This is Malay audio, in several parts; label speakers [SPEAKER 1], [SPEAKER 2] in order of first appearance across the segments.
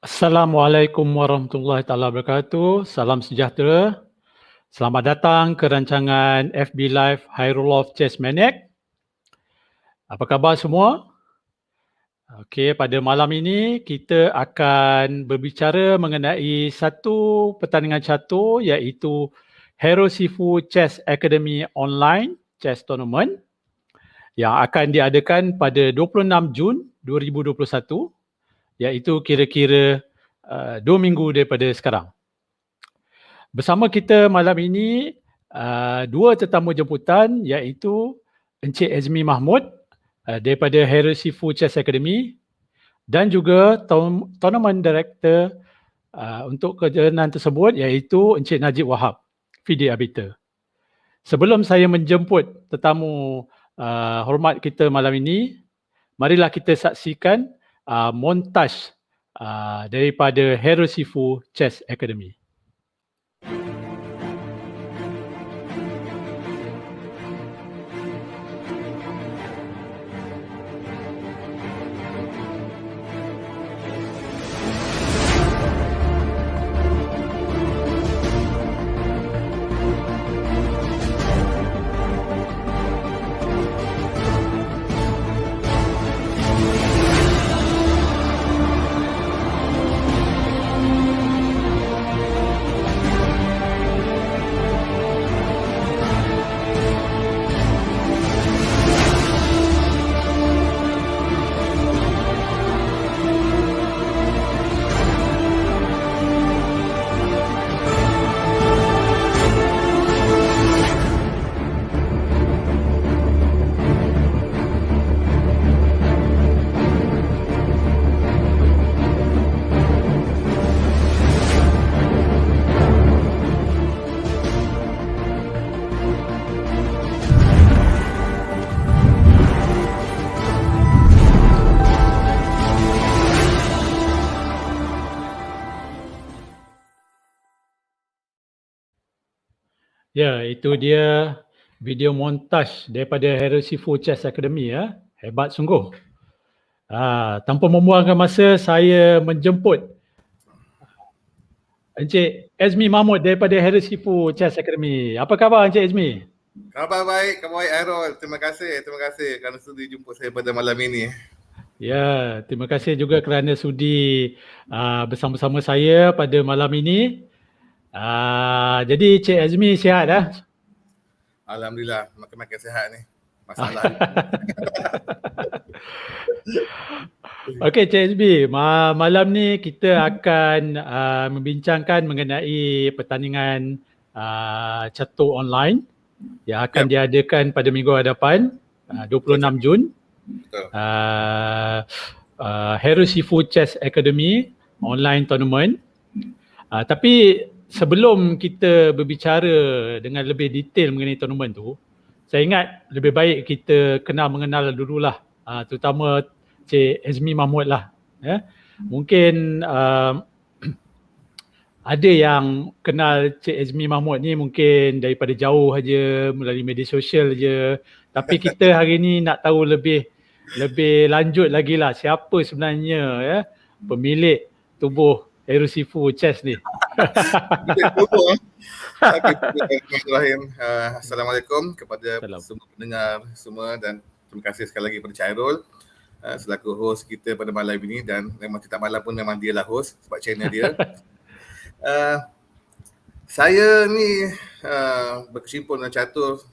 [SPEAKER 1] Assalamualaikum warahmatullahi taala wabarakatuh. Salam sejahtera. Selamat datang ke rancangan FB Live Hairullah Chess Maniac. Apa khabar semua? Okey, pada malam ini kita akan berbicara mengenai satu pertandingan catur iaitu Hero Sifu Chess Academy Online Chess Tournament yang akan diadakan pada 26 Jun 2021 iaitu kira-kira 2 minggu daripada sekarang. Bersama kita malam ini dua tetamu jemputan iaitu Encik Azmi Mahmud daripada Hero Sifu Chess Academy dan juga Tournament Director untuk kejohanan tersebut iaitu Encik Najib Wahab, FIDE Arbiter. Sebelum saya menjemput tetamu hormat kita malam ini, marilah kita saksikan montaj daripada Hero Sifu Chess Academy. Ya, itu dia video montaj daripada Hero Sifu Chess Academy ya. Hebat sungguh. Tanpa membuangkan masa, saya menjemput Encik Azmi Mahmud daripada Hero Sifu Chess Academy. Apa khabar Encik Azmi?
[SPEAKER 2] Khabar baik Airol. Terima kasih kerana sudi jumpa saya pada malam ini.
[SPEAKER 1] Ya, terima kasih juga kerana sudi bersama-sama saya pada malam ini. Jadi Cik Azmi sihat dah?
[SPEAKER 2] Alhamdulillah, makin-makin sihat ni. Masalah.
[SPEAKER 1] Okey Cik Azmi, malam ni kita akan membincangkan mengenai pertandingan catur online yang akan diadakan pada minggu hadapan 26 Jun.
[SPEAKER 2] Betul.
[SPEAKER 1] Hero Sifu Chess Academy online tournament. Tapi sebelum kita berbicara dengan lebih detail mengenai tournament tu, saya ingat lebih baik kita mengenal dululah, terutama Cik Azmi Mahmud lah. Ya. Mungkin ada yang kenal Cik Azmi Mahmud ni mungkin daripada jauh aja, melalui media sosial je. Tapi kita hari ni nak tahu lebih lanjut lagi lah siapa sebenarnya ya pemilik tubuh Hero Sifu Chess ni.
[SPEAKER 2] Assalamualaikum kepada semua pendengar semua dan terima kasih sekali lagi kepada Cairul selaku host kita pada malam ini, dan memang tidak malam pun memang dia lah host sebab channel dia. Saya ni berkecimpung dengan catur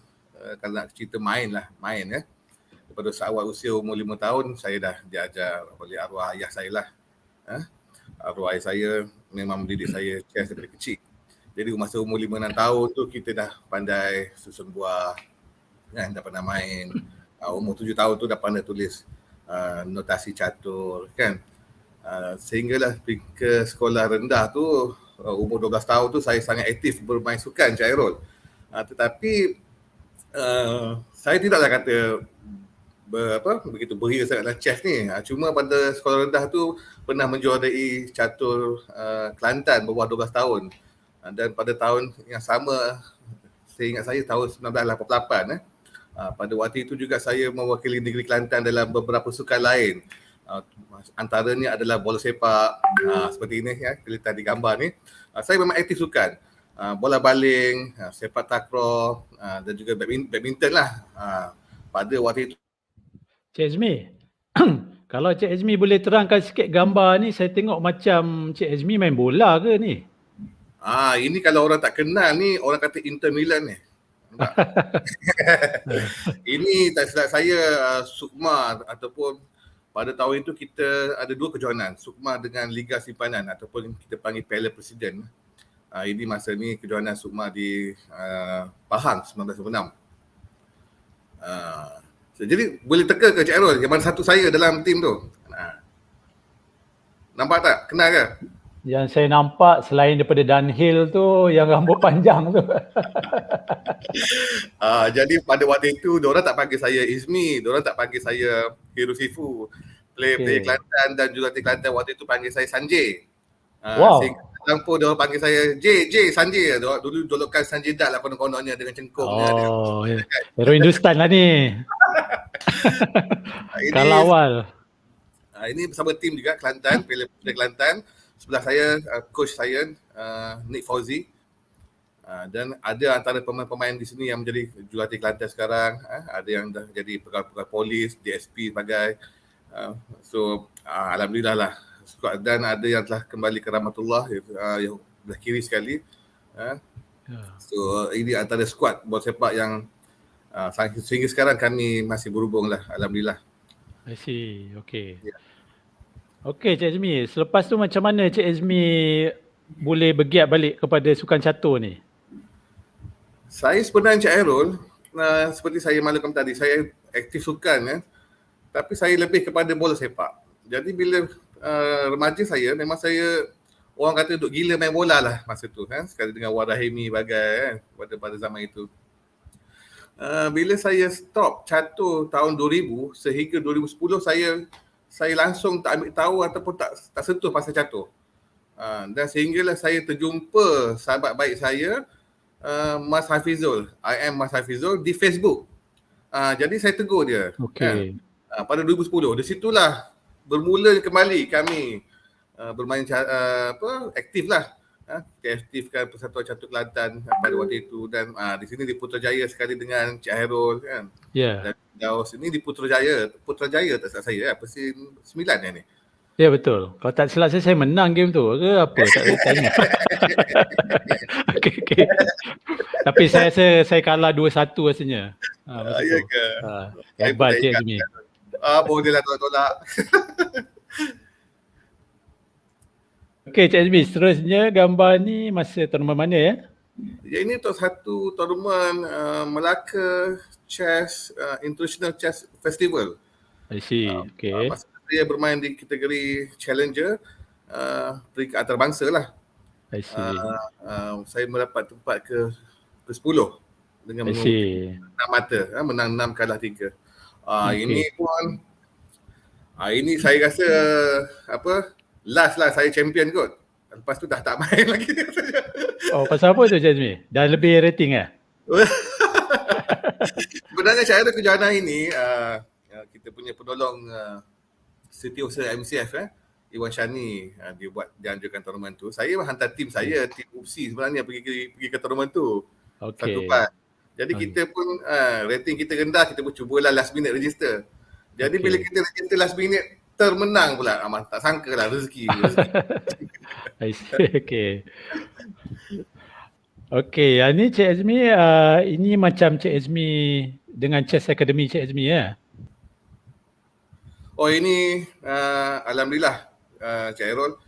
[SPEAKER 2] kalau nak cerita main ya. Daripada awal usia umur 5 tahun saya dah diajar oleh arwah ayah saya lah. Arwah ayah saya memang mendidik saya chess daripada kecil. Jadi masa umur 5-6 tahun tu kita dah pandai susun buah kan, dah pandai main. Umur 7 tahun tu dah pandai tulis notasi catur kan. Sehinggalah pergi ke sekolah rendah tu, umur 12 tahun tu saya sangat aktif bermain sukan Cairul. Tetapi saya tidaklah kata begitu beria sangat dalam chess ni. Cuma pada sekolah rendah tu pernah menjuarai catur Kelantan bawah 12 tahun. Dan pada tahun yang sama, saya ingat saya tahun 1988 pada waktu itu juga saya mewakili negeri Kelantan dalam beberapa sukan lain. Antaranya adalah bola sepak, seperti ini ya, kelihatan di gambar ni. Saya memang aktif sukan. Bola baling, sepak takraw, dan juga badminton lah. Pada waktu itu
[SPEAKER 1] Cik Azmi, kalau Cik Azmi boleh terangkan sikit gambar ni, saya tengok macam Cik Azmi main bola ke ni?
[SPEAKER 2] ini kalau orang tak kenal ni, orang kata Inter Milan ni. Nampak? Ini tak silap saya, Sukma ataupun pada tahun itu kita ada dua kejohanan, Sukma dengan Liga Simpanan ataupun kita panggil Piala Presiden. Ini masa ni kejohanan Sukma di Pahang 1996. Jadi boleh teka ke Cik Airul yang mana satu saya dalam tim tu? Nampak tak? Kenal ke?
[SPEAKER 1] Yang saya nampak selain daripada Dunhill tu, yang rambut panjang tu.
[SPEAKER 2] Jadi pada waktu itu, diorang tak panggil saya Izmi, diorang tak panggil saya Hero Sifu. Player Kelantan dan juga Kelantan waktu itu panggil saya Sanjay.
[SPEAKER 1] Wow.
[SPEAKER 2] Sehingga sekarang pun diorang panggil saya J, Sanjay. Dulu julukan Sanjay Dat lah konon-kononnya dengan cengkungnya.
[SPEAKER 1] Oh, Hero Hindustan lah ni. Kalau awal.
[SPEAKER 2] Ini bersama tim juga Kelantan, Piala Kelantan. Sebelah saya, coach saya, Nick Fauzi. Dan ada antara pemain-pemain di sini yang menjadi jurulatih Kelantan sekarang. Ada yang dah jadi pegawai polis, DSP sebagai. Alhamdulillah lah. Dan ada yang telah kembali ke rahmatullah, yang belah kiri sekali. So ini antara skuad bola sepak yang sehingga sekarang kami masih berhubung lah, alhamdulillah.
[SPEAKER 1] I see, okay. Okay Cik Azmi, selepas tu macam mana Cik Azmi boleh bergiat balik kepada sukan catur ni?
[SPEAKER 2] Saya sebenarnya Cik Airul, seperti saya maklumkan tadi, saya aktif sukan ya. Tapi saya lebih kepada bola sepak. Jadi bila remaja saya, memang saya orang kata duk gila main bola lah masa tu kan, sekali dengan Wan Rahimi bagai pada zaman itu. Bila saya stop catur tahun 2000 sehingga 2010 saya langsung tak ambil tahu ataupun tak sentuh pasal catur. Dan sehinggalah saya terjumpa sahabat baik saya, Mas Hafizul. I am Mas Hafizul di Facebook. Jadi saya tegur dia.
[SPEAKER 1] Okay.
[SPEAKER 2] Pada 2010. Di situlah bermula kembali kami bermain aktif lah. Aktifkan Persatuan Catur Kelantan pada waktu itu, dan di sini di Putrajaya sekali dengan Cik Hairul kan.
[SPEAKER 1] Ya.
[SPEAKER 2] Dan jauh sini di Putrajaya tak silap saya Persin 9 ni.
[SPEAKER 1] Ya betul. Kalau tak silap saya menang game tu ke apa, tak tanya. Okay. Tapi saya rasa saya kalah 2-1 rasanya.
[SPEAKER 2] Ya ke?
[SPEAKER 1] Hebat Cik Azmi.
[SPEAKER 2] Bolehlah tolak.
[SPEAKER 1] Okey Cik Azmi, seterusnya gambar ni masa tournament mana ya?
[SPEAKER 2] Ya, ini untuk satu tournament Melaka Chess International Chess Festival.
[SPEAKER 1] I see. Okay.
[SPEAKER 2] Masa saya bermain di kategori Challenger, peringkat antarabangsa lah.
[SPEAKER 1] I see.
[SPEAKER 2] Saya mendapat tempat ke-10 dengan menang 6 mata, menang 6 kalah 3. Ini pun ini saya rasa last lah saya champion kot. Lepas tu dah tak main lagi.
[SPEAKER 1] Oh, pasal apa tu Cik Azmi? Dah lebih rating eh?
[SPEAKER 2] Sebenarnya saya ada kejohanan ini, kita punya penolong Setiausaha MCF Iwan Shani, dia anjurkan tournament tu. Saya hantar tim saya, tim UPSI sebenarnya pergi ke tournament tu.
[SPEAKER 1] Okay.
[SPEAKER 2] Satu part. Jadi kita pun rating kita rendah, kita pun cubalah last minute register. Jadi bila kita register last minute, termenang pula. Tak sangka lah rezeki.
[SPEAKER 1] I see. Okay, ni Cik Azmi, ini macam Cik Azmi dengan Chess Academy Cik Azmi ya?
[SPEAKER 2] Oh ini alhamdulillah Cik Airul,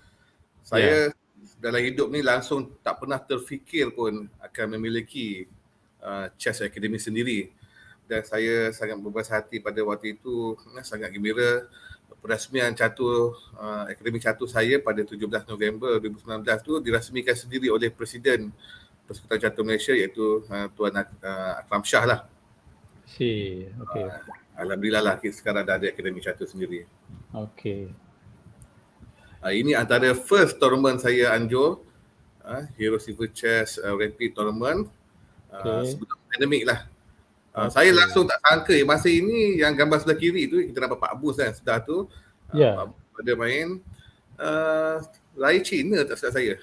[SPEAKER 2] saya dalam hidup ni langsung tak pernah terfikir pun akan memiliki Chess Academy sendiri. Dan saya sangat berbesar hati pada waktu itu, sangat gembira perasmian catur Akademi Catur saya pada 17 November 2019 tu dirasmikan sendiri oleh Presiden Persekutuan Catur Malaysia, iaitu Tuan Akram Shah lah.
[SPEAKER 1] Okay.
[SPEAKER 2] Alhamdulillah lah kita sekarang dah ada Akademi Catur sendiri.
[SPEAKER 1] Okay.
[SPEAKER 2] Ini antara first tournament saya anjur, Hero Silver Chess Rapid Tournament, sebelum pandemik lah. Saya langsung tak sangka masa ini yang gambar sebelah kiri tu kita dapat Pak Bus kan, sebelah tu
[SPEAKER 1] Ya.
[SPEAKER 2] Pada main Raya Cina tak silap saya.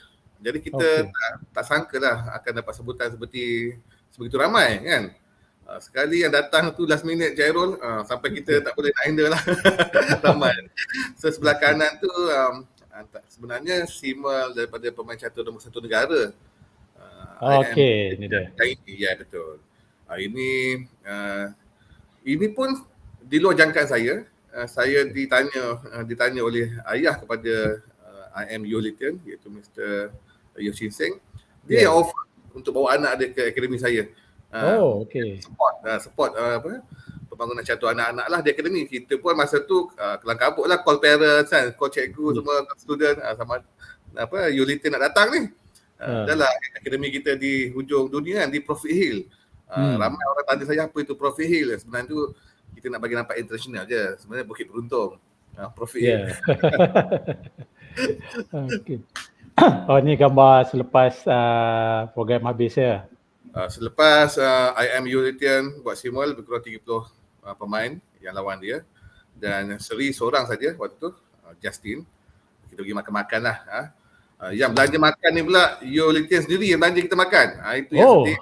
[SPEAKER 2] Jadi kita
[SPEAKER 1] Okey.
[SPEAKER 2] tak sangka lah akan dapat sebutan sebegitu ramai kan. Sekali yang datang tu last minute Jairul, sampai kita tak boleh nak handle lah. Ramai. So sebelah
[SPEAKER 1] Okey.
[SPEAKER 2] kanan tu sebenarnya Simal daripada pemain catur nombor 1 negara. IM
[SPEAKER 1] Okey, ni dia.
[SPEAKER 2] ya betul. Ini pun di luar jangkaan saya. Saya ditanya oleh ayah kepada IM Yolitian, iaitu Mr. Yeo Chin Seng. Dia yang offer untuk bawa anak dia ke akademi saya.
[SPEAKER 1] Oh, okey.
[SPEAKER 2] Support pembangunan catur anak-anak lah di akademi. Kita pun masa tu kelang kabut lah, call parents kan, call cikgu semua, student sama Yolitian nak datang ni. Dah lah akademi kita di hujung dunia kan, di Profit Hill. Ramai orang tanya saya apa itu Profit Hill. Sebenarnya tu kita nak bagi nampak international je. Sebenarnya Bukit Beruntung. Profit Hill.
[SPEAKER 1] Okey. Oh, ni gambar selepas program habis ya.
[SPEAKER 2] Selepas IM Yolitian buat simul, lebih kurang 30 pemain yang lawan dia. Dan Seri seorang saja waktu tu, Justin. Kita pergi makan-makan lah. Yang belanja makan ni pula Yolitian sendiri yang belanja kita makan. Itu yang sedih.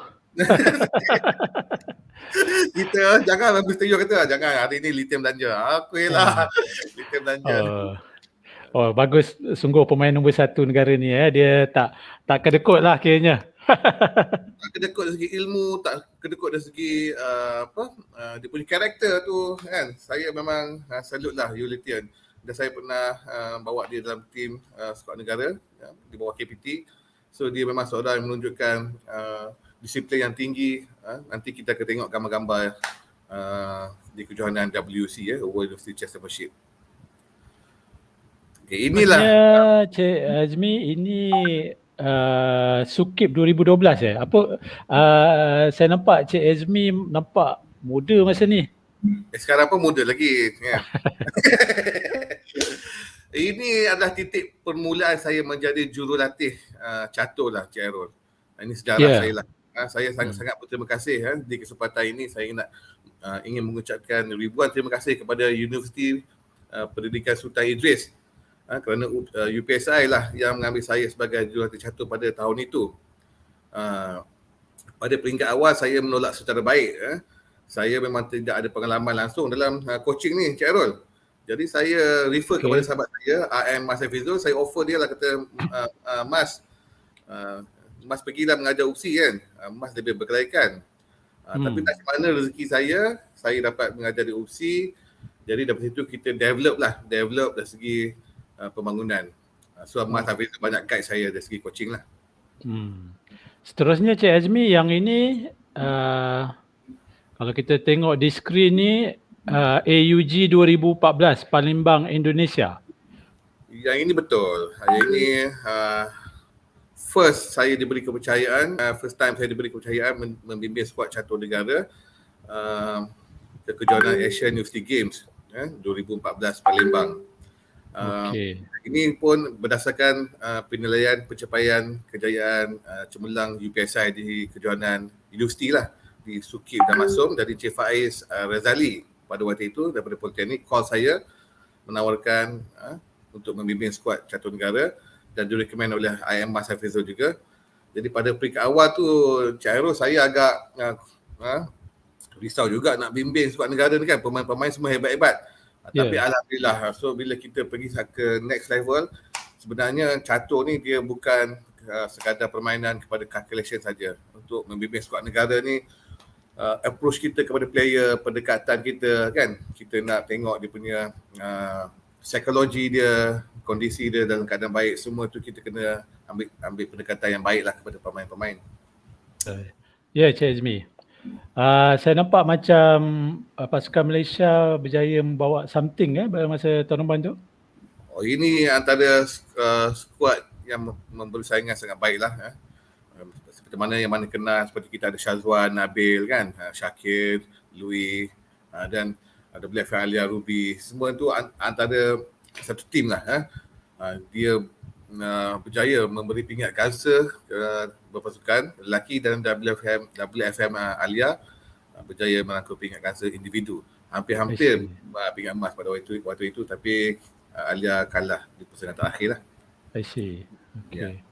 [SPEAKER 2] Kita jangan Mr. Yo kata jangan hari ni Lithium belanja. Aku lah Lithium belanja.
[SPEAKER 1] Oh, bagus sungguh pemain nombor 1 negara ni dia tak kedekut lah kiranya.
[SPEAKER 2] Tak kedekut dari segi ilmu, tak kedekut dari segi dia punya karakter tu kan. Saya memang salute lah Yolitian. Dan saya pernah bawa dia dalam tim skuad negara di bawah KPT. So dia memang seorang yang menunjukkan disiplin yang tinggi. Nanti kita akan tengok gambar-gambar di kejohanan WC World University Chess Championship. Okay, inilah.
[SPEAKER 1] Cik Azmi, ini Sukip 2012 Apa saya nampak Cik Azmi nampak muda masa ni.
[SPEAKER 2] Sekarang pun muda lagi kan. Ini adalah titik permulaan saya menjadi jurulatih catur lah Cik Airul. Ini sejarah saya lah. Saya sangat-sangat berterima kasih di kesempatan ini. Saya ingin mengucapkan ribuan terima kasih kepada Universiti Pendidikan Sultan Idris kerana UPSI lah yang mengambil saya sebagai jurulatih catur pada tahun itu. Pada peringkat awal saya menolak secara baik. Saya memang tidak ada pengalaman langsung dalam coaching ni Cik Airul. Jadi saya refer kepada sahabat saya, AM Mas Hafizul. Saya offer dia lah, kata Mas pergilah mengajar UPSI kan. Mas lebih berkelaikan. Tapi tak mana rezeki saya dapat mengajar di UPSI. Jadi dari situ kita develop dari segi pembangunan. So Mas Hafizul banyak guide saya dari segi coaching lah.
[SPEAKER 1] Seterusnya Cik Azmi, yang ini kalau kita tengok di skrin ni AUG 2014 Palembang Indonesia.
[SPEAKER 2] Yang ini betul. Yang ini first saya diberi kepercayaan, first time saya diberi kepercayaan membimbing skuad catur negara ke kejohanan Asian University Games 2014 Palembang. Ini pun berdasarkan penilaian pencapaian kejayaan cemerlang UPSI di kejohanan universiti lah di Sukip Damansum dari Cik Faiz Razali pada waktu itu daripada Politeknik call saya menawarkan untuk membimbing skuad catur negara dan direkomend oleh IM Mas Hafizul juga. Jadi pada peringkat awal tu Cik Airul saya agak risau juga nak bimbing skuad negara ni kan, pemain-pemain semua hebat-hebat. Tapi alhamdulillah, so bila kita pergi ke next level, sebenarnya catur ni dia bukan sekadar permainan kepada calculation saja. Untuk membimbing skuad negara ni approach kita kepada player, pendekatan kita kan, kita nak tengok dia punya psikologi dia, kondisi dia dalam keadaan baik, semua tu kita kena ambil pendekatan yang baiklah kepada pemain-pemain.
[SPEAKER 1] Ya Cik Azmi. Saya nampak macam pasukan Malaysia berjaya membawa something pada masa tournament tu.
[SPEAKER 2] Oh, ini antara skuad yang memberi saingan sangat baiklah. Seperti mana yang mana kenal, seperti kita ada Syazwan, Nabil kan, Syakir, Louis dan ada Black Alia, Ruby, semua tu antara satu tim lah. Dia berjaya memberi pingat gangsa berpasukan lelaki dan WFM Alia berjaya merangkul pingat gangsa individu.
[SPEAKER 1] I
[SPEAKER 2] hampir-hampir
[SPEAKER 1] see.
[SPEAKER 2] pingat emas pada waktu itu tapi Alia kalah di pusingan terakhir lah.
[SPEAKER 1] I see.
[SPEAKER 2] Ya.
[SPEAKER 1] Okey.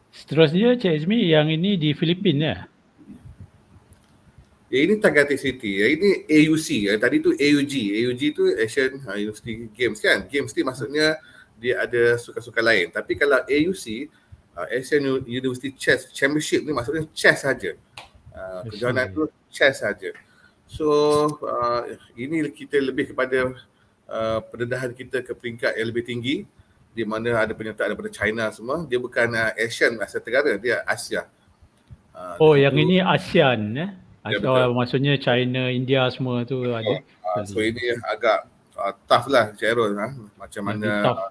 [SPEAKER 1] Seterusnya Cik Azmi, yang ini di Filipina ya?
[SPEAKER 2] Ini Tagati City. Ini AUC. Tadi tu AUG. AUG tu Asian University Games kan. Games ni maksudnya dia ada sukan-sukan lain. Tapi kalau AUC, Asian University Chess Championship ni maksudnya chess saja.
[SPEAKER 1] I
[SPEAKER 2] Kejohanan
[SPEAKER 1] see.
[SPEAKER 2] tu chess saja. So ini kita lebih kepada pendedahan kita ke peringkat yang lebih tinggi, di mana ada penyertaan daripada China semua. Dia bukan Asian Asia Tenggara, dia Asia.
[SPEAKER 1] Oh,
[SPEAKER 2] Dan
[SPEAKER 1] yang
[SPEAKER 2] itu,
[SPEAKER 1] ini ASEAN
[SPEAKER 2] ya
[SPEAKER 1] Asia,
[SPEAKER 2] betul.
[SPEAKER 1] maksudnya China, India semua tu ada
[SPEAKER 2] So
[SPEAKER 1] sekali.
[SPEAKER 2] ini agak tough lah Cik Airul, macam
[SPEAKER 1] Lebih
[SPEAKER 2] mana
[SPEAKER 1] tough.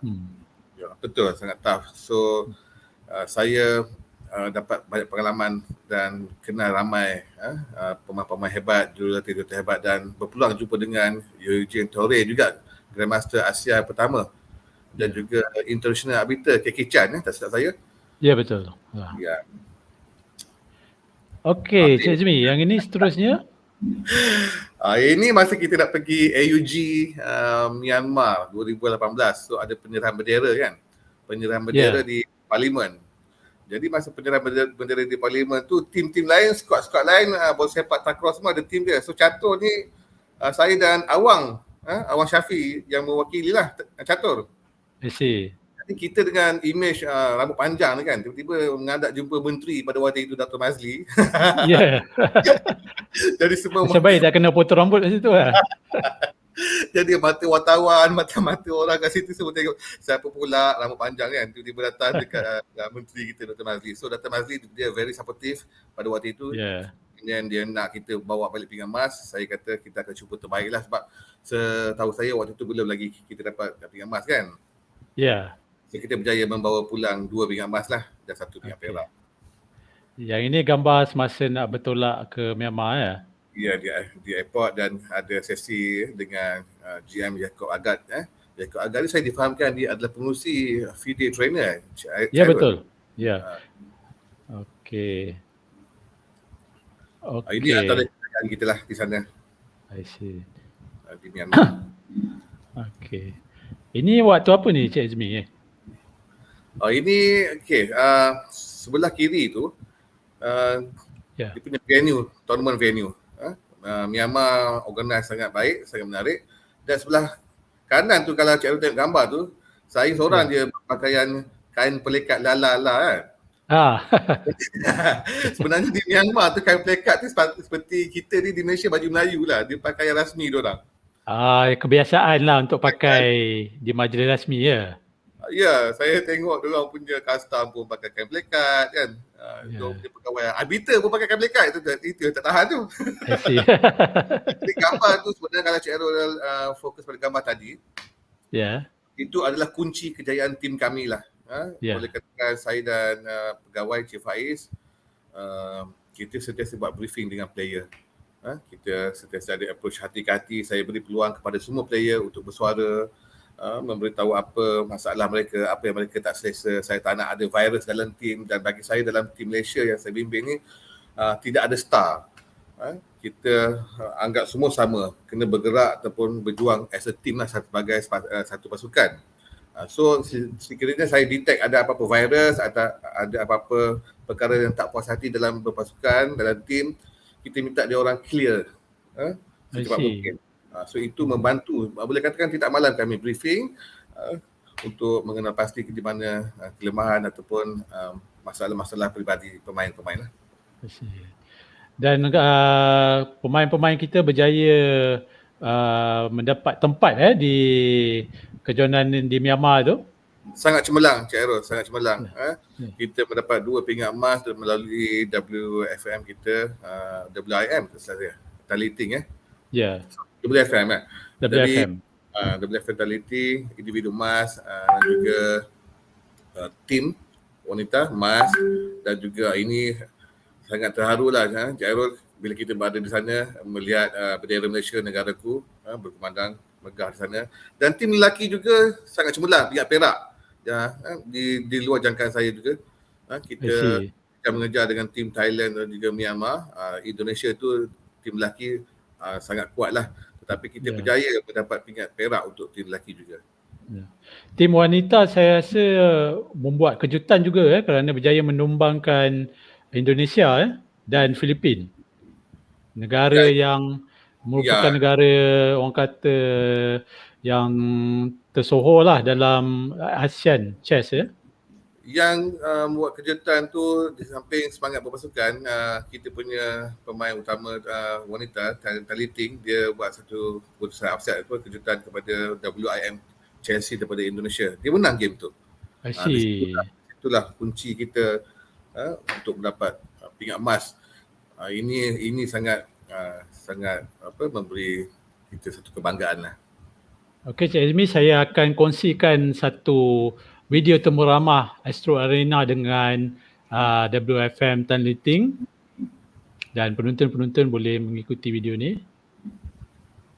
[SPEAKER 2] ya, betul, sangat tough. So saya dapat banyak pengalaman dan kenal ramai pemain-pemain hebat, jurulatih hebat dan berpeluang jumpa dengan Eugene Torre juga, Grandmaster Asia pertama, dan juga International Arbiter Keki Chan, tak silap saya.
[SPEAKER 1] Ya, betul.
[SPEAKER 2] Ya.
[SPEAKER 1] Okey, Cik Azmi, yang ini seterusnya.
[SPEAKER 2] Ini masa kita nak pergi AUG Myanmar 2018. So ada penyerahan bendera kan. Penyerahan bendera di Parlimen. Jadi masa penyerahan bendera di Parlimen tu, tim-tim lain, skuad-skuad lain, bola sepak takraw semua ada tim dia. So catur ni saya dan Awang Syafi yang mewakili lah catur.
[SPEAKER 1] I see.
[SPEAKER 2] Jadi kita dengan image rambut panjang ni kan, tiba-tiba menghadap jumpa menteri pada waktu itu, Dato' Mazli.
[SPEAKER 1] Ya.
[SPEAKER 2] Jadi semua
[SPEAKER 1] Nasib baik tak kena potong rambut kat situ lah.
[SPEAKER 2] jadi mata wartawan, mata-mata orang kat situ semua tengok siapa pula rambut panjang kan, tiba-tiba datang dekat menteri kita, Dr. Mazli. So Dr. Mazli dia very supportive pada waktu itu. Dan dia nak kita bawa balik pinggan emas. Saya kata kita akan cuba terbaik lah, sebab setahu saya waktu tu belum lagi kita dapat pinggan emas kan.
[SPEAKER 1] Ya.
[SPEAKER 2] So kita berjaya membawa pulang 2 pinggan emas lah dan 1 pinggan perak.
[SPEAKER 1] Yang ini gambar semasa nak bertolak ke Myanmar ya?
[SPEAKER 2] Ya, di airport dan ada sesi dengan GM Yaakob Agat. Yaakob Agat ni saya difahamkan dia adalah pengurusi FIDE trainer.
[SPEAKER 1] Ya, betul. Ya. Okey.
[SPEAKER 2] Ini antara kejayaan kita lah di sana.
[SPEAKER 1] I see.
[SPEAKER 2] Di Myanmar.
[SPEAKER 1] Okey. Ini waktu apa ni Cik Azmi?
[SPEAKER 2] Ini sebelah kiri tu dia punya venue, tournament venue. Myanmar organize sangat baik, sangat menarik. Dan sebelah kanan tu, kalau Cik Arul tengok gambar tu, saya seorang je berpakaian kain pelikat lala kan. Sebenarnya di Myanmar tu kain pelikat tu seperti kita ni di Malaysia baju Melayu lah, dia pakaian rasmi diorang.
[SPEAKER 1] Kebiasaan lah untuk pakai di majlis rasmi ya.
[SPEAKER 2] Ya, saya tengok diorang punya custom pun pakai kain pelikat kan. Diorang punya pegawai arbiter pun pakai kain pelikat, itu yang tak tahan tu. Jadi gambar tu sebenarnya, kalau Cik Airul fokus pada gambar tadi, itu adalah kunci kejayaan tim kami lah. Boleh katakan saya dan pegawai Cik Faiz, kita sentiasa buat briefing dengan player. Kita sentiasa ada approach hati-hati. Saya beri peluang kepada semua player untuk bersuara, memberitahu apa masalah mereka, apa yang mereka tak selesa. Saya tak nak ada virus dalam tim, dan bagi saya dalam tim Malaysia yang saya bimbing ni tidak ada star. Kita anggap semua sama, kena bergerak ataupun berjuang as a team lah, sebagai satu pasukan. So sekiranya saya detect ada apa-apa virus atau ada apa-apa perkara yang tak puas hati dalam berpasukan, dalam tim, kita minta dia orang clear secepat mungkin. So itu membantu, boleh katakan tidak malam kami briefing untuk mengenal pasti di mana kelemahan ataupun masalah-masalah peribadi pemain-pemain lah.
[SPEAKER 1] Dan pemain-pemain kita berjaya mendapat tempat di kejohanan di Myanmar tu.
[SPEAKER 2] Sangat cemerlang Cik Airul, sangat cemerlang. Kita mendapat 2 pinggan emas melalui WFM kita, WIM Taliting WFM
[SPEAKER 1] WFM.
[SPEAKER 2] Jadi WFM Tality, individu emas dan juga tim wanita emas, dan juga ini sangat terharu lah Cik Airul bila kita berada di sana melihat bendera Malaysia, negaraku, berkumandang megah di sana. Dan tim lelaki juga sangat cemerlang, pihak perak di luar jangkaan saya juga. Kita akan mengejar dengan tim Thailand dan juga Myanmar. Indonesia tu tim lelaki sangat kuat lah. Tetapi kita
[SPEAKER 1] Ya.
[SPEAKER 2] berjaya mendapat pingat perak untuk tim lelaki juga.
[SPEAKER 1] Ya. Tim wanita saya rasa membuat kejutan juga kerana berjaya menumbangkan Indonesia dan Filipin. Negara yang merupakan
[SPEAKER 2] Ya,
[SPEAKER 1] negara orang kata yang tersohor lah dalam ASEAN Chess
[SPEAKER 2] yang buat kejutan tu di samping semangat berpasukan, kita punya pemain utama wanita Tali Ting, dia buat satu keputusan upset kejutan kepada WIM Chelsea daripada Indonesia. Dia menang game tu.
[SPEAKER 1] I
[SPEAKER 2] Di situlah,
[SPEAKER 1] see.
[SPEAKER 2] itulah kunci kita untuk mendapat pingat emas. Ini sangat memberi kita satu kebanggaan lah.
[SPEAKER 1] Okey Cik Azmi, saya akan kongsikan satu video temu ramah Astro Arena dengan WFM Tan Liting dan penonton-penonton boleh mengikuti video ni.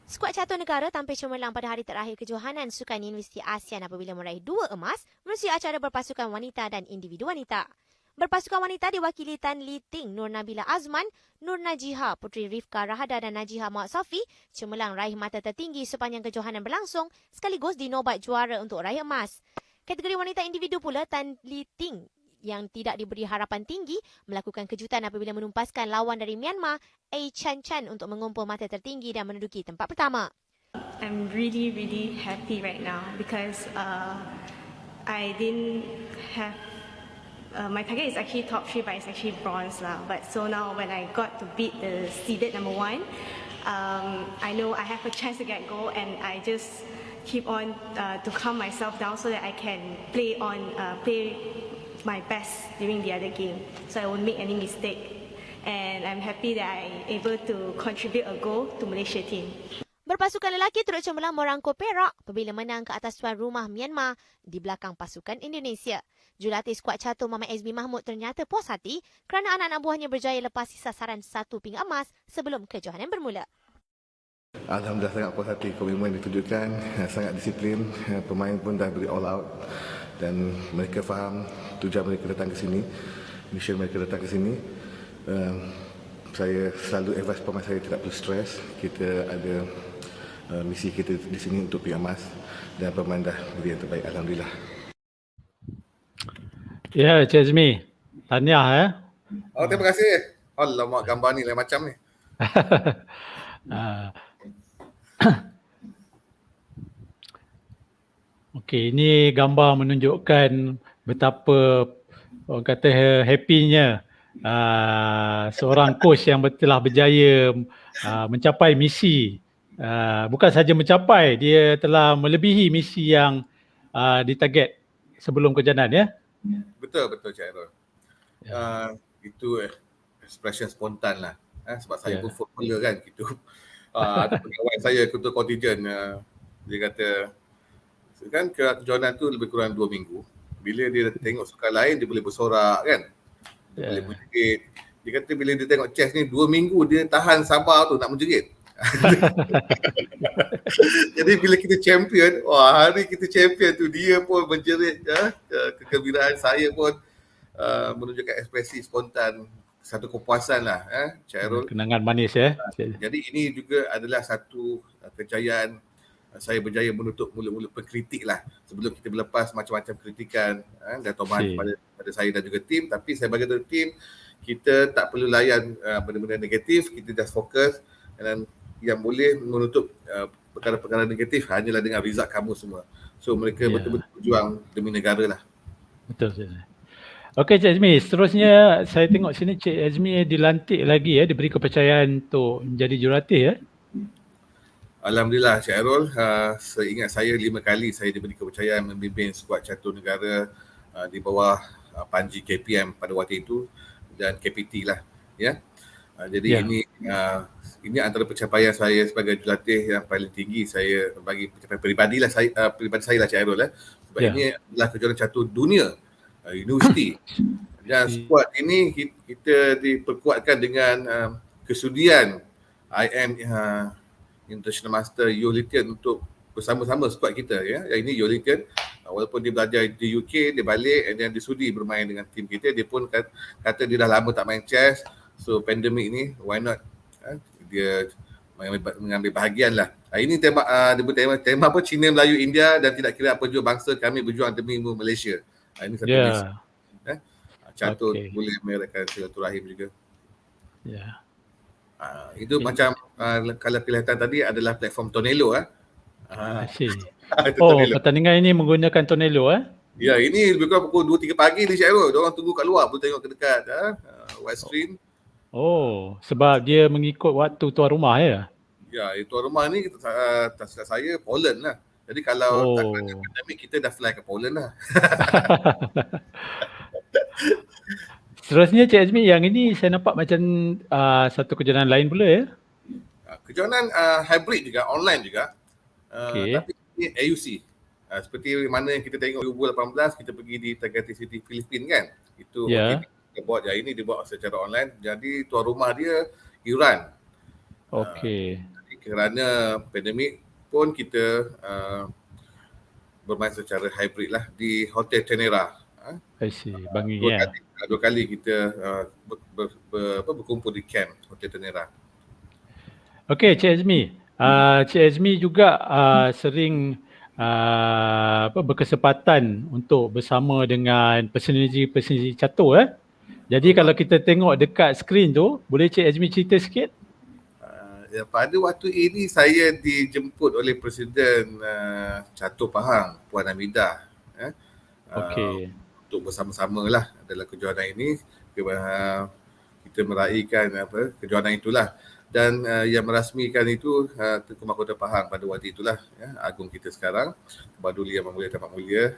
[SPEAKER 3] Skuad catur negara tampil cemerlang pada hari terakhir kejohanan Sukan Universiti ASEAN apabila meraih 2 emas menerusi acara berpasukan wanita dan individu wanita. Berpasukan wanita diwakili Tan Liting, Nur Nabila Azman, Nur Najiha, Puteri Rifka Rahada dan Najiha Muhammad Safi cemerlang raih mata tertinggi sepanjang kejohanan berlangsung sekaligus dinobat juara untuk raih emas. Kategori wanita individu pula, Tan Liting yang tidak diberi harapan tinggi melakukan kejutan apabila menumpaskan lawan dari Myanmar, A Chan Chan untuk mengumpul mata tertinggi dan menduduki tempat pertama.
[SPEAKER 4] I'm really happy right now because I didn't have my target is actually top 3 but it's actually bronze lah. But so now when I got to beat the seeded number 1, I know I have a chance to get gold and I just keep on to calm myself down so that I can play my best during the other game, so I won't make any mistake. And I'm happy that I'm able to contribute a goal to Malaysia team.
[SPEAKER 3] Berpasukan lelaki turut cemerlang merangkul perak apabila menang ke atas tuan rumah Myanmar di belakang pasukan Indonesia. Jurulatih skuad catur Muhammad Azmi Mahmud ternyata puas hati kerana anak-anak buahnya berjaya lepasi sasaran 1 pingat emas sebelum kejohanan bermula.
[SPEAKER 2] Alhamdulillah sangat puas hati, komitmen ditunjukkan, sangat disiplin, pemain pun dah beri all out dan mereka faham tujuan mereka datang ke sini, mission mereka datang ke sini. Saya selalu advise pemain saya tidak perlu stres, kita ada misi kita di sini untuk pingat emas dan pemain dah beri yang terbaik, alhamdulillah.
[SPEAKER 1] Ya, Cik Azmi. Tahniah
[SPEAKER 2] Oh, terima kasih. Alamak, gambar ni lain macam ni.
[SPEAKER 1] Okey, ini gambar menunjukkan betapa orang kata happy-nya seorang coach yang telah berjaya mencapai misi. Bukan saja mencapai, dia telah melebihi misi yang ditarget sebelum kejohanan ya.
[SPEAKER 2] Betul Cik Airul. Itu expression spontan lah. Sebab saya pun footballer kan gitu. Ada pegawai saya ketua kontijen, dia kata kan kejohanan tu lebih kurang 2 minggu. Bila dia tengok sukan lain dia boleh bersorak kan. Dia boleh menjerit. Dia kata bila dia tengok chess ni 2 minggu dia tahan sabar tu nak menjerit. Jadi bila kita champion, hari kita champion tu dia pun menjerit kegembiraan, saya pun menunjukkan ekspresi spontan, satu kepuasan lah Cik Airul.
[SPEAKER 1] Kenangan manis ya.
[SPEAKER 2] Jadi ini juga adalah satu kejayaan. Saya berjaya menutup mulut-mulut pengkritik lah sebelum kita berlepas macam-macam kritikan dan tomahan kepada saya dan juga tim. Tapi saya bagi tahu tim, kita tak perlu layan benda-benda negatif, kita just fokus dan yang boleh menutup perkara-perkara negatif hanyalah dengan result kamu semua. So mereka betul-betul berjuang demi negara lah.
[SPEAKER 1] Betul. Okey Cik Azmi, seterusnya saya tengok sini Cik Azmi dilantik lagi diberi kepercayaan untuk menjadi jurulatih
[SPEAKER 2] Alhamdulillah Cik Airul, seingat saya 5 kali saya diberi kepercayaan memimpin skuad catur negara di bawah Panji KPM pada waktu itu dan KPT lah ya. Jadi ini antara pencapaian saya sebagai jurulatih yang paling tinggi saya bagi pencapaian peribadi saya lah Cik Airul sebab ini adalah kejuaraan catur dunia universiti dan skuad ini kita diperkuatkan dengan kesudian IM International Master Yoh-Litean untuk bersama-sama skuad kita Yang ini Yoh-Litean walaupun dia belajar di UK, dia balik dan dia sudi bermain dengan tim kita. Dia pun kata dia dah lama tak main chess, so pandemik ni why not dia mengambil bahagian lah. Ini tema apa, Cina, Melayu, India dan tidak kira apa jua bangsa, kami berjuang demi Malaysia. Ini satu misi. Catur boleh meredakan silaturahim juga. Itu macam kalau kelihatan tadi adalah platform Tonelo.
[SPEAKER 1] Pertandingan ini menggunakan Tonelo
[SPEAKER 2] Ya, ini lebih kurang pukul 2-3 pagi ni Syairul. Diorang tunggu kat luar boleh tengok ke dekat wide screen.
[SPEAKER 1] Sebab dia mengikut waktu tuan rumah ya?
[SPEAKER 2] Ya, tuan rumah ni tak silap saya Poland lah. Jadi kalau tak ada pandemik, kita dah fly ke Poland lah.
[SPEAKER 1] Seterusnya Cik Azmi, yang ini saya nampak macam satu kejohanan lain pula ya?
[SPEAKER 2] Kejohanan hybrid juga, online juga. Tapi ini AUC. Seperti mana yang kita tengok 2018, kita pergi di Tagati City, Filipina kan. Itu kita buat ini dibuat secara online. Jadi tuan rumah dia Iran. Jadi kerana pandemik pun kita bermain secara hybrid lah di Hotel Tenera.
[SPEAKER 1] Bangi
[SPEAKER 2] dua kali kita berkumpul di camp Hotel Tenera.
[SPEAKER 1] Okey, Cik Azmi. Cik Azmi juga sering berkesempatan untuk bersama dengan personality catur. Jadi kalau kita tengok dekat skrin tu, boleh Cik Azmi cerita sikit?
[SPEAKER 2] Pada waktu ini saya dijemput oleh Presiden Catur Pahang, Puan Hamidah. Untuk bersama-sama lah dalam kejohanan ini. Kita meraihkan kejohanan itulah. Dan yang merasmikan itu Tengku Mahkota Pahang pada waktu itulah, Agung kita sekarang, Baduli Yang Mulia Tamat Mulia,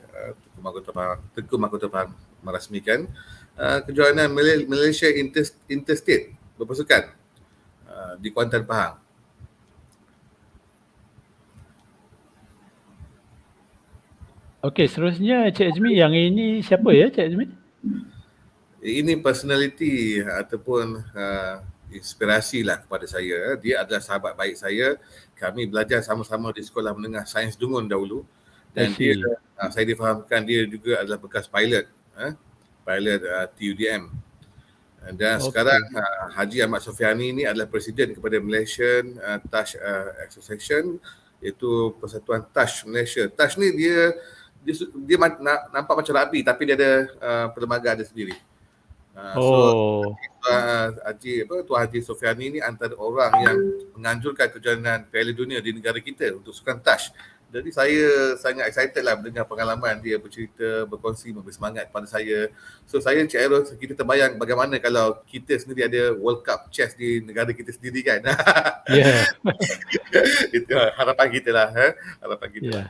[SPEAKER 2] Tengku Mahkota Pahang merasmikan kejohanan Malaysia Interstate berpasukan di Kuantan Pahang.
[SPEAKER 1] Okey, seterusnya Cik Azmi, yang ini siapa ya Cik Azmi?
[SPEAKER 2] Ini personality ataupun inspirasi lah kepada saya. Dia adalah sahabat baik saya. Kami belajar sama-sama di Sekolah Menengah Sains Dungun dahulu. Dan saya difahamkan dia juga adalah bekas pilot. Pilot TUDM. Dan sekarang Haji Ahmad Sofiani ni adalah Presiden kepada Malaysian Touch Association, iaitu Persatuan Touch Malaysia. Touch ni dia nampak macam rugby tapi dia ada perlembagaan dia sendiri. Tuan Haji Sofiani ni antara orang yang menganjurkan kejohanan Piala Dunia di negara kita untuk sukan touch. Jadi saya sangat excited lah mendengar pengalaman dia bercerita, berkongsi, memberi semangat kepada saya. So saya Encik Airul, kita terbayang bagaimana kalau kita sendiri ada World Cup chess di negara kita sendiri kan. Itu harapan kita lah. Harapan kita.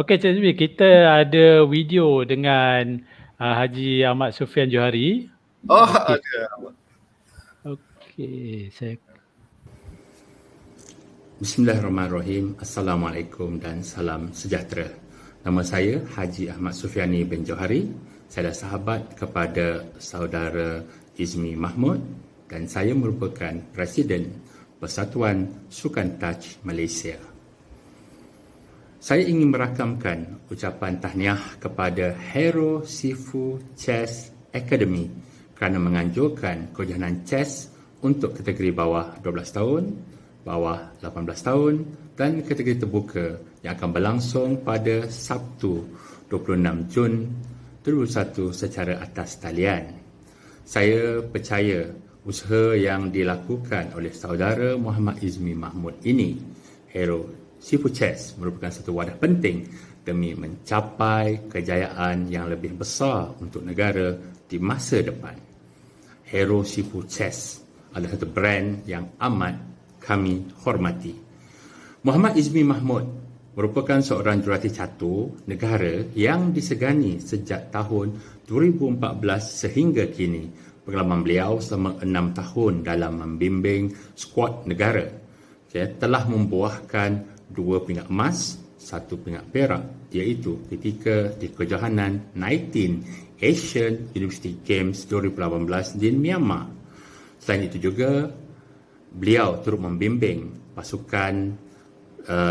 [SPEAKER 1] Okey Cik Azmi, kita ada video dengan Haji Ahmad Sufian Johari.
[SPEAKER 2] Ada.
[SPEAKER 1] Okey,
[SPEAKER 5] Bismillahirrahmanirrahim. Assalamualaikum dan salam sejahtera. Nama saya Haji Ahmad Sufiani bin Johari. Saya adalah sahabat kepada saudara Izmi Mahmud dan saya merupakan Presiden Persatuan Sukan Touch Malaysia. Saya ingin merakamkan ucapan tahniah kepada Hero Sifu Chess Academy kerana menganjurkan kejohanan chess untuk kategori bawah 12 tahun, bawah 18 tahun dan kategori terbuka yang akan berlangsung pada Sabtu 26 Jun 2021 secara atas talian. Saya percaya usaha yang dilakukan oleh saudara Muhammad Izmi Mahmud ini, Hero Sifu Chess, merupakan satu wadah penting demi mencapai kejayaan yang lebih besar untuk negara di masa depan. Hero Sifu Chess adalah satu brand yang amat kami hormati. Muhammad Izmi Mahmud merupakan seorang jurati catur negara yang disegani sejak tahun 2014 sehingga kini. Pengalaman beliau selama 6 tahun dalam membimbing skuad negara telah membuahkan 2 pingat emas, 1 pingat perak, iaitu ketika di kejohanan 19 Asian University Games 2018 di Myanmar. Selain itu juga, beliau turut membimbing pasukan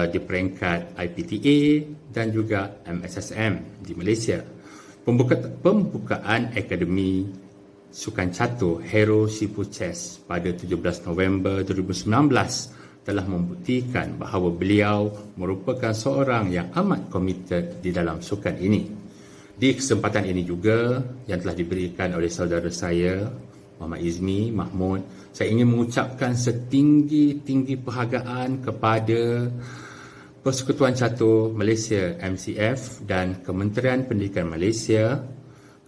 [SPEAKER 5] di peringkat IPTA dan juga MSSM di Malaysia. Pembukaan Akademi Sukan Catur Hero Sifu Chess pada 17 November 2019 telah membuktikan bahawa beliau merupakan seorang yang amat komited di dalam sukan ini. Di kesempatan ini juga yang telah diberikan oleh saudara saya, Muhammad Izmi Mahmud, saya ingin mengucapkan setinggi-tinggi perhargaan kepada Persekutuan Catur Malaysia MCF dan Kementerian Pendidikan Malaysia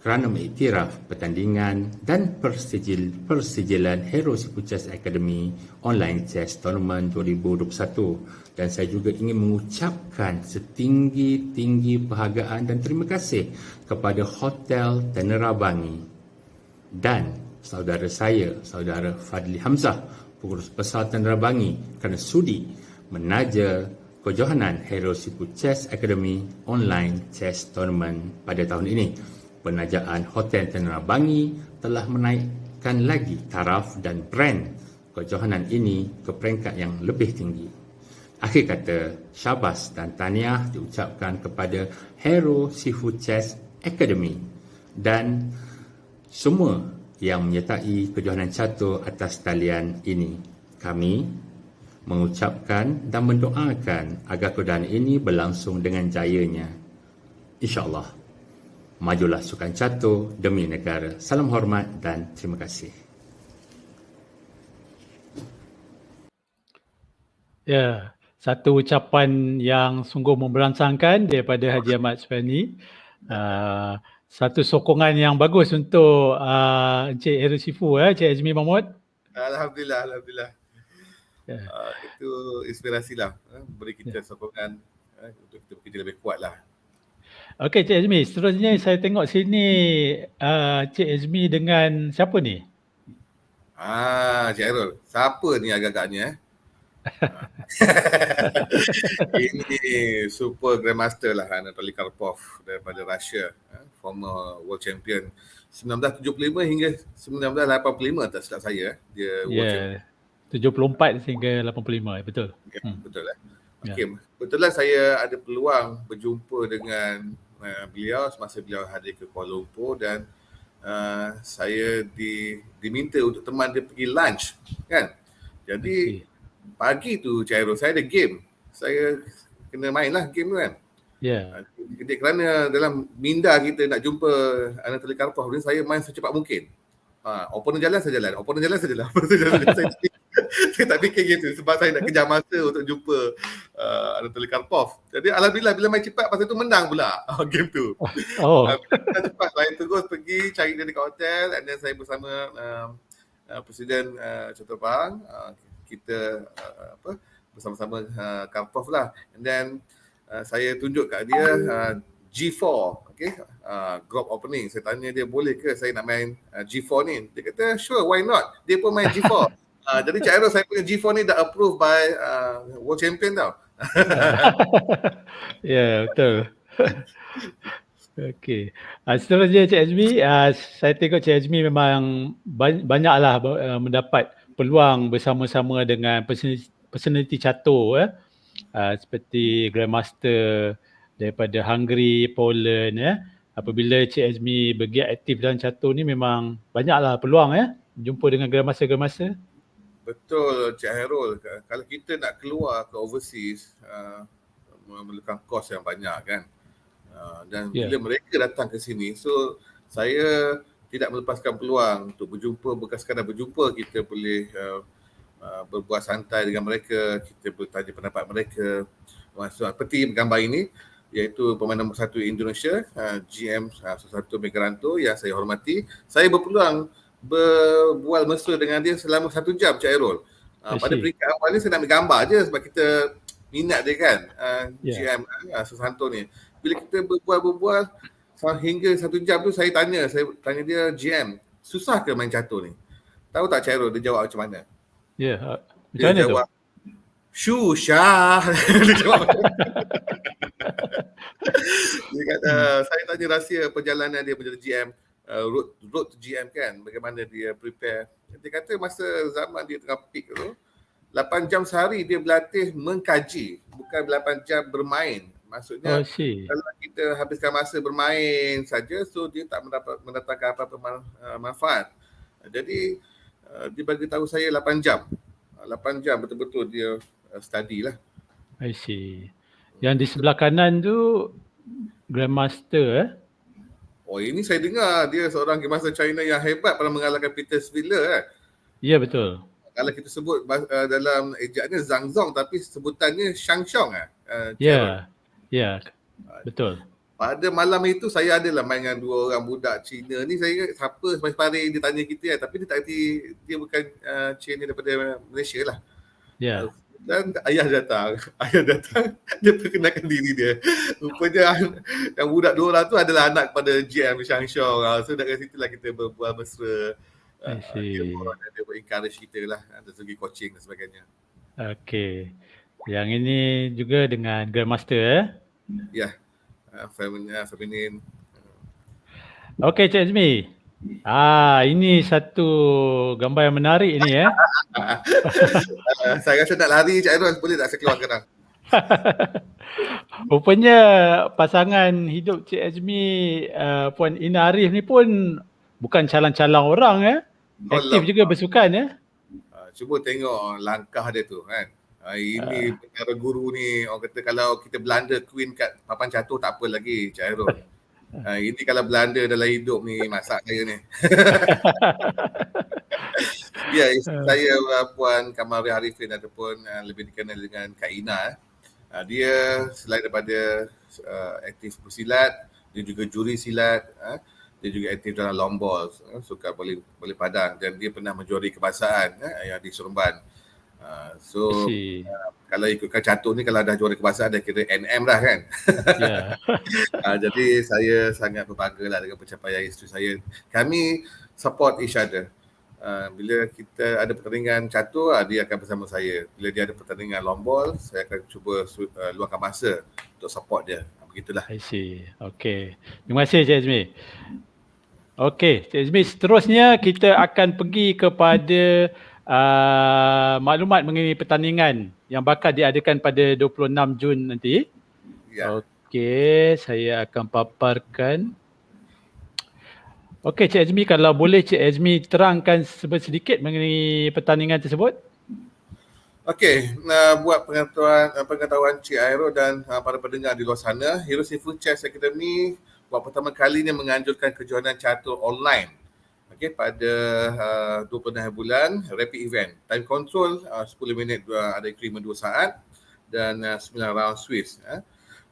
[SPEAKER 5] kerana mengiktiraf pertandingan dan persijilan Hero Sipu Chess Academy Online Chess Tournament 2021. Dan saya juga ingin mengucapkan setinggi-tinggi perhargaan dan terima kasih kepada Hotel Tenerabangi dan saudara saya, saudara Fadli Hamzah, pengurus besar Tenerabangi kerana sudi menaja kejohanan Hero Sipu Chess Academy Online Chess Tournament pada tahun ini. Penajaan Hotel Tenerabangi telah menaikkan lagi taraf dan brand kejohanan ini ke peringkat yang lebih tinggi. Akhir kata, syabas dan tahniah diucapkan kepada Hero Sifu Chess Academy dan semua yang menyertai kejohanan catur atas talian ini. Kami mengucapkan dan mendoakan agar kejohanan ini berlangsung dengan jayanya. InsyaAllah. Majulah sukan catur demi negara. Salam hormat dan terima kasih.
[SPEAKER 1] Ya, satu ucapan yang sungguh memberangsangkan daripada Haji Ahmad Sufiani. Satu sokongan yang bagus untuk Encik Hero Sifu, Encik Azmi Mahmud.
[SPEAKER 2] Alhamdulillah.
[SPEAKER 1] Ya.
[SPEAKER 2] Itu inspirasi lah, beri kita sokongan untuk kita bekerja lebih kuat lah.
[SPEAKER 1] Okey Cik Azmi, seterusnya saya tengok sini Cik Azmi dengan siapa ni?
[SPEAKER 2] Cik Hairul, siapa ni agak-agaknya? Ini super grandmaster lah, Anatoly Karpov daripada Russia, former world champion 1975 hingga 1985 tak silap saya, dia world champion.
[SPEAKER 1] 74 hingga 85, betul.
[SPEAKER 2] Betul lah. Okey, kebetulan saya ada peluang berjumpa dengan beliau semasa beliau hadir ke Kuala Lumpur dan saya diminta untuk teman dia pergi lunch kan. Jadi pagi tu Cik Hairul, saya ada game. Saya kena main lah game tu kan.
[SPEAKER 1] Ya.
[SPEAKER 2] Kerana dalam minda kita nak jumpa Anatoly Karpov ni, saya main secepat mungkin. Opponent jalan saya jalan. Saya tak fikir gitu sebab saya nak kejar masa untuk jumpa Anatoly Karpov. Jadi alhamdulillah bila main cepat pasal tu menang pula game tu. Cepat saya terus pergi cari dia dekat hotel and then saya bersama Presiden Catur Pahang, kita bersama-sama Karpov lah. And then saya tunjuk kat dia G4, okay, group opening. Saya tanya dia boleh ke saya nak main G4 ni. Dia kata sure, why not. Dia pun main G4. Jadi Cik Hairul, saya punya G4 ni dah approved by world champion tau.
[SPEAKER 1] Ya, betul. Okey. Seterusnya Cik Azmi, saya tengok Cik Azmi memang banyaklah mendapat peluang bersama-sama dengan personality catur seperti Grandmaster daripada Hungary, Poland Apabila Cik Azmi bergiat aktif dalam catur ni memang banyaklah peluang jumpa dengan Grandmaster.
[SPEAKER 2] Betul Cik Hairul, kalau kita nak keluar ke overseas memerlukan kos yang banyak kan. Dan bila mereka datang ke sini, so saya tidak melepaskan peluang untuk berjumpa, bukan sekadar berjumpa, kita boleh berbuat santai dengan mereka, kita bertanya pendapat mereka. Seperti gambar ini, iaitu pemain nombor 1 Indonesia, GM Susanto Megaranto yang saya hormati. Saya berpeluang berbual mesra dengan dia selama 1 jam Cik Hairul. Pada peringkat awal ni saya nak ambil gambar je sebab kita minat dia kan, GM Susanto ni. Bila kita berbual hingga 1 jam tu saya tanya dia, GM, susah ke main catur ni? Tahu tak Cik Hairul dia jawab macam mana?
[SPEAKER 1] Macam
[SPEAKER 2] dia
[SPEAKER 1] mana
[SPEAKER 2] jawab,
[SPEAKER 1] tu?
[SPEAKER 2] Susah. Dia jawab. Dia kata, saya tanya rahsia perjalanan dia menjadi GM, road to GM kan, bagaimana dia prepare. Dia kata masa zaman dia tengah peak tu, 8 jam sehari dia berlatih mengkaji, bukan 8 jam bermain. Maksudnya kalau kita habiskan masa bermain saja, so dia tak mendatangkan apa-apa manfaat. Jadi dia bagi tahu saya 8 jam 8 jam betul-betul dia study lah.
[SPEAKER 1] I see. Yang di sebelah kanan tu Grandmaster
[SPEAKER 2] Oh, ini saya dengar dia seorang Game Master China yang hebat pernah mengalahkan Peter Sviller.
[SPEAKER 1] Ya, betul.
[SPEAKER 2] Kalau kita sebut dalam ejaannya Zhang Zong tapi sebutannya Shang Xiong.
[SPEAKER 1] Ya. Ya. Betul.
[SPEAKER 2] Pada malam itu saya adalah main dengan 2 orang budak Cina ni. Saya ingat siapa separing dia tanya kita tapi dia tak erti dia bukan Cina daripada Malaysia lah.
[SPEAKER 1] Ya.
[SPEAKER 2] Dan ayah datang dia perkenalkan diri dia. Rupanya yang budak 2 orang tu adalah anak kepada GM Shang Xiong. So dari situlah kita berbual mesra.
[SPEAKER 1] I see.
[SPEAKER 2] Dia encourage kita lah dari segi coaching dan sebagainya.
[SPEAKER 1] Okey. Yang ini juga dengan Grandmaster
[SPEAKER 2] Ya, feminin.
[SPEAKER 1] Okey, Cik Azmi. Ini satu gambar yang menarik ini
[SPEAKER 2] Saya rasa nak lari Cik Airul, boleh tak saya keluar sekarang?
[SPEAKER 1] Rupanya pasangan hidup Cik Azmi Puan Ina Arif ni pun bukan calang-calang orang Aktif juga bersukan
[SPEAKER 2] Cuba tengok langkah dia tu kan. Ini perkara guru ni, orang kata kalau kita Belanda Queen kat papan catur tak apa lagi Cik Airul. Ini kalau Belanda dalam hidup ni masak saya ni. Ya, saya Puan Kamaria Arifin ataupun lebih dikenal dengan Kak Ina. Dia selain daripada aktif bersilat, dia juga juri silat, dia juga aktif dalam long ball, suka boleh padang dan dia pernah menjuari kebangsaan yang di Seremban. So kalau ikutkan catur ni kalau dah juara kebangsaan dah kira NM dah kan. Jadi saya sangat berbangga lah dengan pencapaian isteri saya. Kami support each other. Bila kita ada pertandingan catur, dia akan bersama saya. Bila dia ada pertandingan long ball, saya akan cuba luangkan masa untuk support dia. Begitulah.
[SPEAKER 1] I see. Okey. Terima kasih Cik Azmi. Okey, Cik Azmi, seterusnya kita akan pergi kepada maklumat mengenai pertandingan yang bakal diadakan pada 26 Jun nanti.
[SPEAKER 2] Ya.
[SPEAKER 1] Okey, saya akan paparkan. Okey, Cik Azmi, kalau boleh Cik Azmi terangkan sedikit mengenai pertandingan tersebut.
[SPEAKER 2] Okey, buat pengetahuan Cik Airo dan para pendengar di luar sana, Hero Sifu Chess Academy buat pertama kalinya menganjurkan kejohanan catur online. Okey, pada 26 bulan, rapid event. Time control 10 minit, ada increment 2 saat dan 9 round Swiss.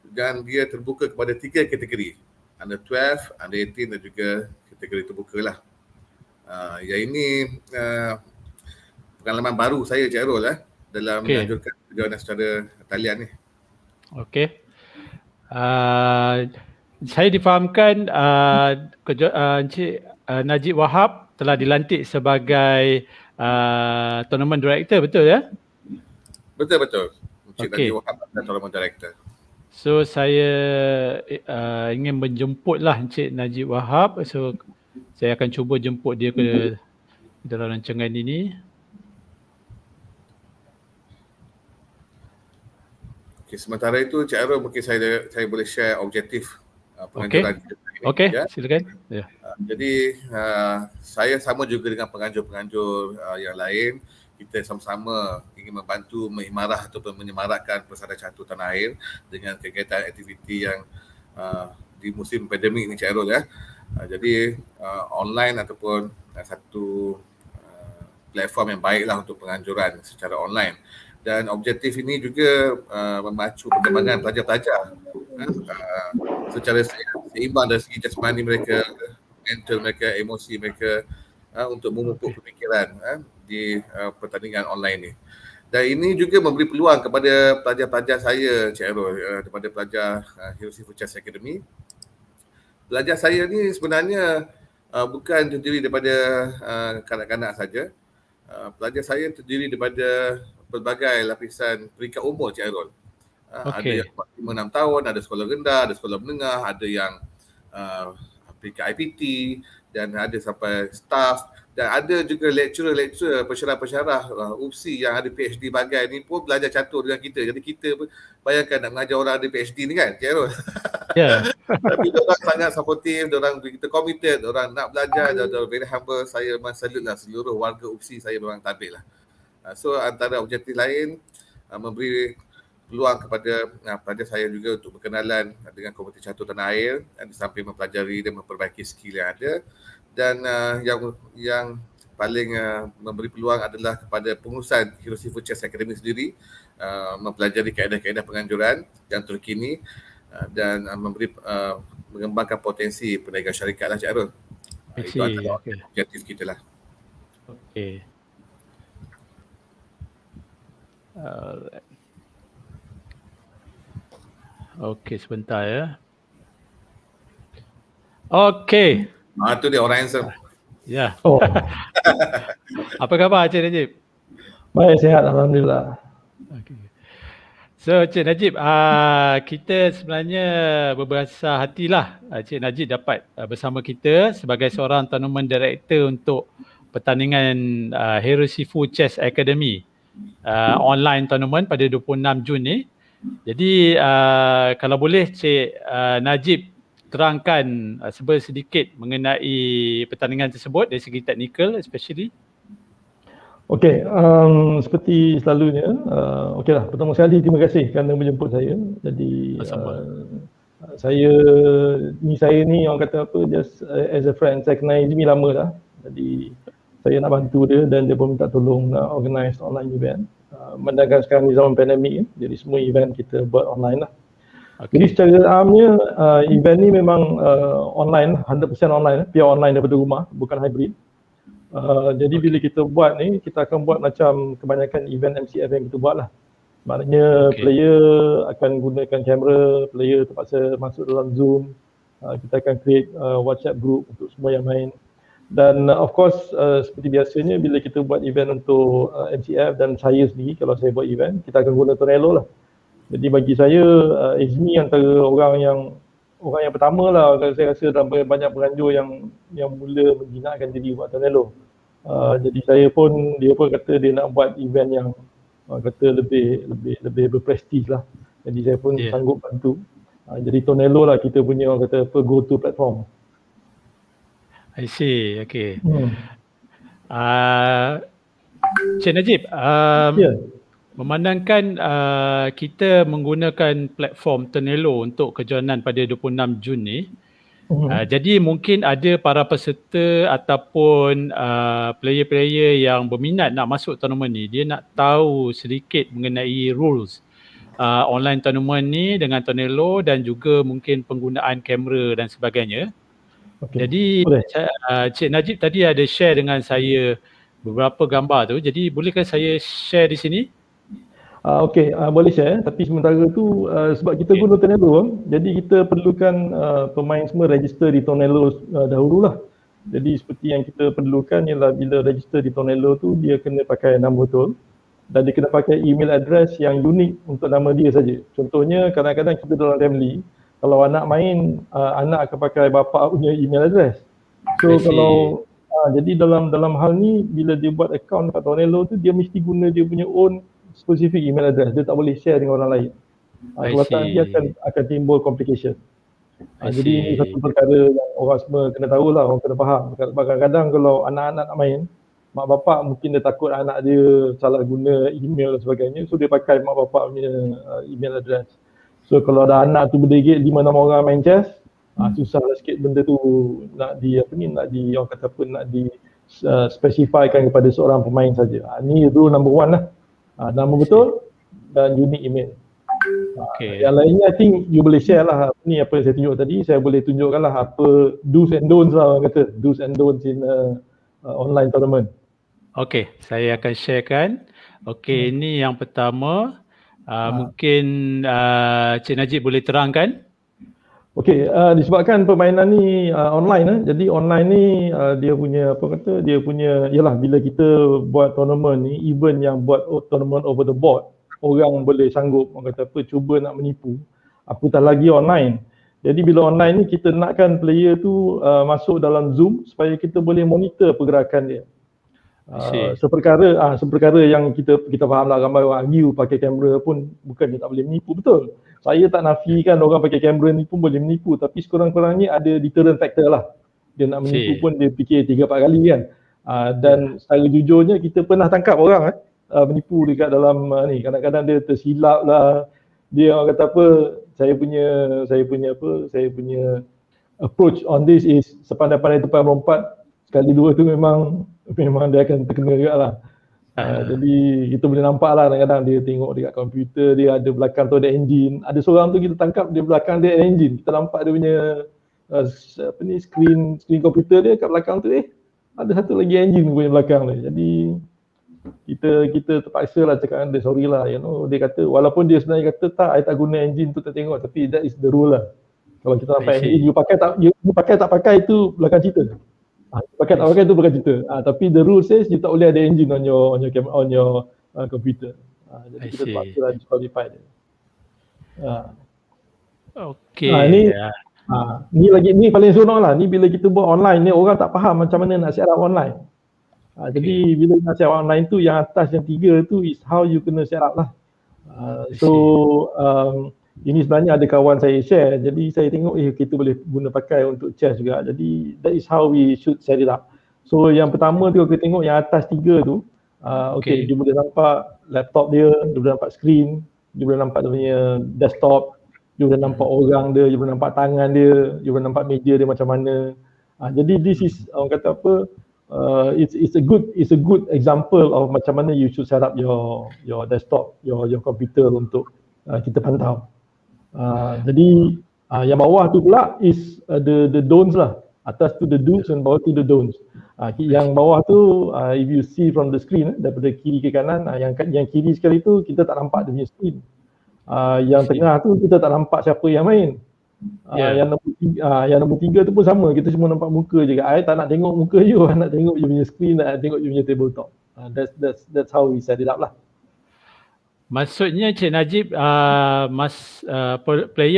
[SPEAKER 2] Dan dia terbuka kepada 3 kategori. Under 12, under 18 dan juga kategori terbuka lah. Yang ini pengalaman baru saya Cik Airul dalam menganjurkan kejohanan secara talian ni.
[SPEAKER 1] Okey. Saya difahamkan Encik Najib Wahab telah dilantik sebagai tournament director, betul ya?
[SPEAKER 2] Betul. Encik Najib Wahab adalah tournament director.
[SPEAKER 1] So saya ingin menjemputlah Encik Najib Wahab. So saya akan cuba jemput dia ke dalam rancangan ini.
[SPEAKER 2] Okay, sementara itu Cik Airul mungkin saya boleh share objektif penganjuran kita ini.
[SPEAKER 1] Okey, silakan. Ya.
[SPEAKER 2] Jadi saya sama juga dengan penganjur-penganjur yang lain, kita sama-sama ingin membantu mengimarah ataupun menyemarakkan pesada catur tanah air dengan kegiatan aktiviti yang di musim pandemik ni Cik Airul Jadi online ataupun satu platform yang baiklah untuk penganjuran secara online. Dan objektif ini juga memacu perkembangan pelajar-pelajar secara seimbang dari segi jasmani mereka, mental mereka, emosi mereka untuk memupuk pemikiran di pertandingan online ni. Dan ini juga memberi peluang kepada pelajar-pelajar saya Cik Airul, kepada pelajar Hero Sifu Chess Academy. Pelajar saya ni sebenarnya bukan terdiri daripada kanak-kanak saja. Pelajar saya terdiri daripada pelbagai lapisan peringkat umur Cik Airul. Ada yang 5-6 tahun, ada sekolah rendah, ada sekolah menengah, ada yang peringkat IPT dan ada sampai staff dan ada juga lecturer, pensyarah-pensyarah UPSI yang ada PhD bagai ni pun belajar catur dengan kita. Jadi kita bayangkan nak mengajar orang ada PhD ni kan Cik Airul.
[SPEAKER 1] Ya.
[SPEAKER 2] Tapi diorang sangat supportive, diorang kita committed, diorang nak belajar, diorang very humble. Saya memang salute lah seluruh warga UPSI, saya memang tabik lah. So antara objektif lain memberi peluang kepada saya juga untuk berkenalan dengan komuniti catur tanah air di samping mempelajari dan memperbaiki skill yang ada. Dan yang paling memberi peluang adalah kepada pengurusan Hero Seafood Chess Academy sendiri, mempelajari kaedah-kaedah penganjuran yang terkini dan mengembangkan potensi perniagaan syarikat lah Cik Arul. Itu adalah objektif kita lah.
[SPEAKER 1] Okey. Okey, sebentar ya. Okey.
[SPEAKER 2] Itu dia orang handsome.
[SPEAKER 1] Ya.
[SPEAKER 6] Oh,
[SPEAKER 1] Apa khabar Cik Najib?
[SPEAKER 6] baik, sihat Alhamdulillah.
[SPEAKER 1] Okay. So Cik Najib, kita sebenarnya berbesar hatilah Cik Najib dapat bersama kita sebagai seorang tournament director untuk pertandingan Hero Seafood Chess Academy online tournament pada 26 Jun ni. Jadi kalau boleh Cik Najib terangkan sedikit mengenai pertandingan tersebut dari segi teknikal especially.
[SPEAKER 6] Okey, seperti selalunya, okeylah, pertama sekali terima kasih kerana menjemput saya. Jadi saya ni orang kata apa, just as a friend, saya kenal Izmi lama dah. Jadi saya nak bantu dia dan dia pun minta tolong nak organize online event. Mendagang sekarang ni zaman pandemik, jadi semua event kita buat online lah. Okay. Jadi secara amnya event ni memang online, 100% online, pure online daripada rumah, bukan hybrid. Jadi bila kita buat ni, kita akan buat macam kebanyakan event MCF yang kita buat lah. Maknanya player akan gunakan kamera, player terpaksa masuk dalam Zoom, kita akan create WhatsApp group untuk semua yang main. Dan of course seperti biasanya bila kita buat event untuk MCF dan saya sendiri, kalau saya buat event, kita akan guna Tonello lah. Jadi bagi saya, Izmi antara orang yang pertama lah, saya rasa dalam banyak penganjur yang mula menjinakkan diri buat Tonello. Jadi dia pun kata dia nak buat event yang kata lebih berprestij lah. Jadi saya pun sanggup bantu. Jadi Tonello lah kita punya orang kata apa, go to platform.
[SPEAKER 1] I see, okay. Cik Najib, memandangkan kita menggunakan platform Tonello untuk kejohanan pada 26 Jun ni, jadi mungkin ada para peserta ataupun player-player yang berminat nak masuk tournament ni, dia nak tahu sedikit mengenai rules online tournament ni dengan Tonello dan juga mungkin penggunaan kamera dan sebagainya. Jadi Cik Najib tadi ada share dengan saya beberapa gambar tu, jadi bolehkah saya share di sini?
[SPEAKER 6] Okey, boleh share, tapi sementara tu sebab kita guna Tonello, jadi kita perlukan pemain semua register di Tonello dahululah. Jadi seperti yang kita perlukan ialah bila register di Tonello tu, dia kena pakai nama betul dan dia kena pakai email address yang unik untuk nama dia saja. Contohnya kadang-kadang kita dalam family, kalau anak main, anak akan pakai bapa punya email address. So kalau jadi dalam hal ni, bila dia buat account kat Tonello tu, dia mesti guna dia punya own specific email address. Dia tak boleh share dengan orang lain. Kalau tak, dia akan timbul complication. Jadi ini satu perkara yang orang semua kena tahu lah, orang kena faham. Kadang-kadang kalau anak-anak nak main, mak bapak mungkin dia takut anak dia salah guna email dan sebagainya, so dia pakai mak bapak punya email address. So kalau ada anak tu berdegit 5-6 orang main chess, susahlah sikit benda tu nak orang kata apa, nak spesifikkan kepada seorang pemain saja. Ni rule number 1 lah. Nama betul dan unique email. Yang lainnya I think you boleh share lah. Ni apa yang saya tunjuk tadi, saya boleh tunjukkan lah apa do's and don'ts lah, orang kata do's and don'ts in online tournament.
[SPEAKER 1] Okey, saya akan sharekan. Okey, ini yang pertama. Mungkin Cik Najib boleh terangkan.
[SPEAKER 6] Okey, disebabkan permainan ni online, jadi online ni dia punya ialah bila kita buat tournament ni, event yang buat tournament over the board, orang boleh sanggup orang kata apa, cuba nak menipu, apatah lagi online. Jadi bila online ni kita nakkan player tu masuk dalam Zoom supaya kita boleh monitor pergerakan dia. Seperkara yang kita faham lah, ramai orang argue pakai kamera pun bukan dia tak boleh menipu, betul. Saya tak nafikan orang pakai kamera ni pun boleh menipu, tapi sekurang-kurangnya ada deterrent factor lah. Dia nak menipu pun dia fikir 3-4 kali kan. Dan secara jujurnya kita pernah tangkap orang menipu dekat dalam ni. Kadang-kadang dia tersilap lah. Dia orang kata apa, saya punya approach on this is sepandai-pandai tupai melompat, sekali dua tu memang dia akan terkena juga lah. Jadi kita boleh nampak lah kadang-kadang dia tengok dekat komputer dia ada belakang tu ada engine. Ada seorang tu kita tangkap dia belakang dia ada engine. Kita nampak dia punya screen komputer dia kat belakang tu ada satu lagi engine punya belakang dia. Jadi kita terpaksa lah cakap dengan dia, sorry lah, dia kata walaupun dia sebenarnya kata tak, I tak guna engine tu tak tengok, tapi that is the rule lah. Kalau kita nampak engine, you pakai tak pakai itu belakang cerita. Pakai tak pakai itu belakang cerita. Tapi the rule says you tak boleh ada engine on your computer. Jadi kita terpaksa lah disqualify dia.
[SPEAKER 1] Okay.
[SPEAKER 6] Ni paling seronok lah. Ni bila kita buat online ni orang tak faham macam mana nak set up online. Jadi bila nak set up online tu yang atas yang 3 tu is how you kena set up lah. Ini sebenarnya ada kawan saya share, jadi saya tengok kita boleh guna pakai untuk chess juga. Jadi that is how we should set it up. So yang pertama tu kita tengok yang atas 3 tu, dia boleh nampak laptop dia boleh nampak screen, dia boleh nampak dia punya desktop, dia boleh nampak orang dia boleh nampak tangan dia boleh nampak meja dia macam mana. Jadi this is orang kata apa, it's a good example of macam mana you should set up your desktop, your computer untuk kita pantau. Jadi yang bawah tu pula is the don'ts lah. Atas tu the do's and bawah tu the don'ts. Yang bawah tu if you see from the screen daripada kiri ke kanan, yang kiri sekali tu kita tak nampak dia punya screen. Yang tengah tu kita tak nampak siapa yang main. Yang nombor 3 tu pun sama, kita cuma nampak muka je. I tak nak tengok muka you, nak tengok you punya screen, nak tengok you punya tabletop. That's how we set it up lah.
[SPEAKER 1] Maksudnya Cik Najib,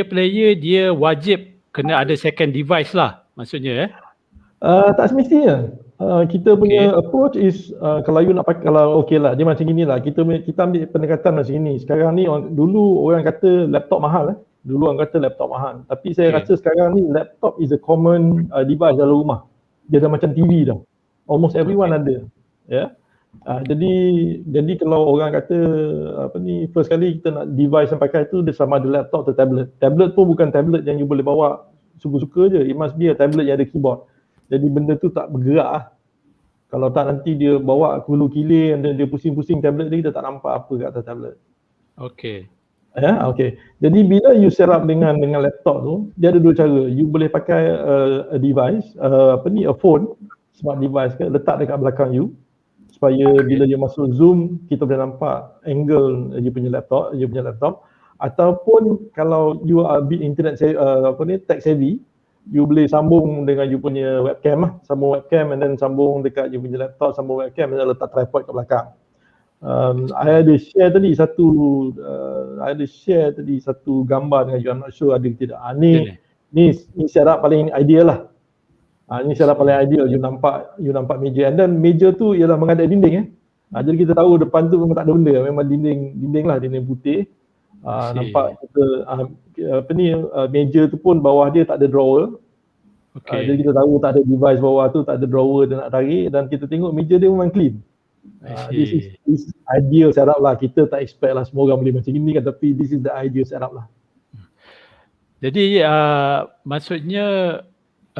[SPEAKER 1] player dia wajib kena ada second device lah maksudnya
[SPEAKER 6] Tak semestinya. Kita punya approach is kalau you nak pakai, kalau lah dia macam gini lah, kita ambil pendekatan macam ini. Sekarang ni dulu orang kata laptop mahal tapi saya rasa sekarang ni laptop is a common device dalam rumah. Dia dah macam TV dah. Almost everyone ada. Jadi kalau orang kata first kali kita nak device yang pakai tu dia sama ada laptop atau tablet. Tablet pun bukan tablet yang you boleh bawa suka-suka je. It must be a tablet yang ada keyboard. Jadi benda tu tak bergerak lah. Kalau tak nanti dia bawa kulu kilir dan dia pusing-pusing tablet dia, kita tak nampak apa kat atas tablet. Jadi bila you set up dengan laptop tu, dia ada 2 cara. You boleh pakai a device, a phone, smart device ke, letak dekat belakang you supaya bila you masuk Zoom kita boleh nampak angle you punya laptop. Ataupun kalau you are a bit internet tech savvy, you boleh sambung dengan you punya webcam lah, sambung webcam and then sambung dekat you punya laptop, sambung webcam and then letak tripod kat belakang. I ada share tadi satu gambar dengan you, I'm not sure ada ke tidak. Ni setup paling ideal lah. Ni setup paling ideal, you nampak meja, and then meja tu ialah menghadap dinding jadi kita tahu depan tu memang tak ada benda, memang dinding putih. Nampak kita meja tu pun bawah dia tak ada drawer. Jadi kita tahu tak ada device bawah tu, tak ada drawer dia nak tarik, dan kita tengok meja dia memang clean. This is ideal setup lah. Kita tak expect lah semua orang boleh macam ni kan, tapi this is the ideal setup lah.
[SPEAKER 1] Jadi maksudnya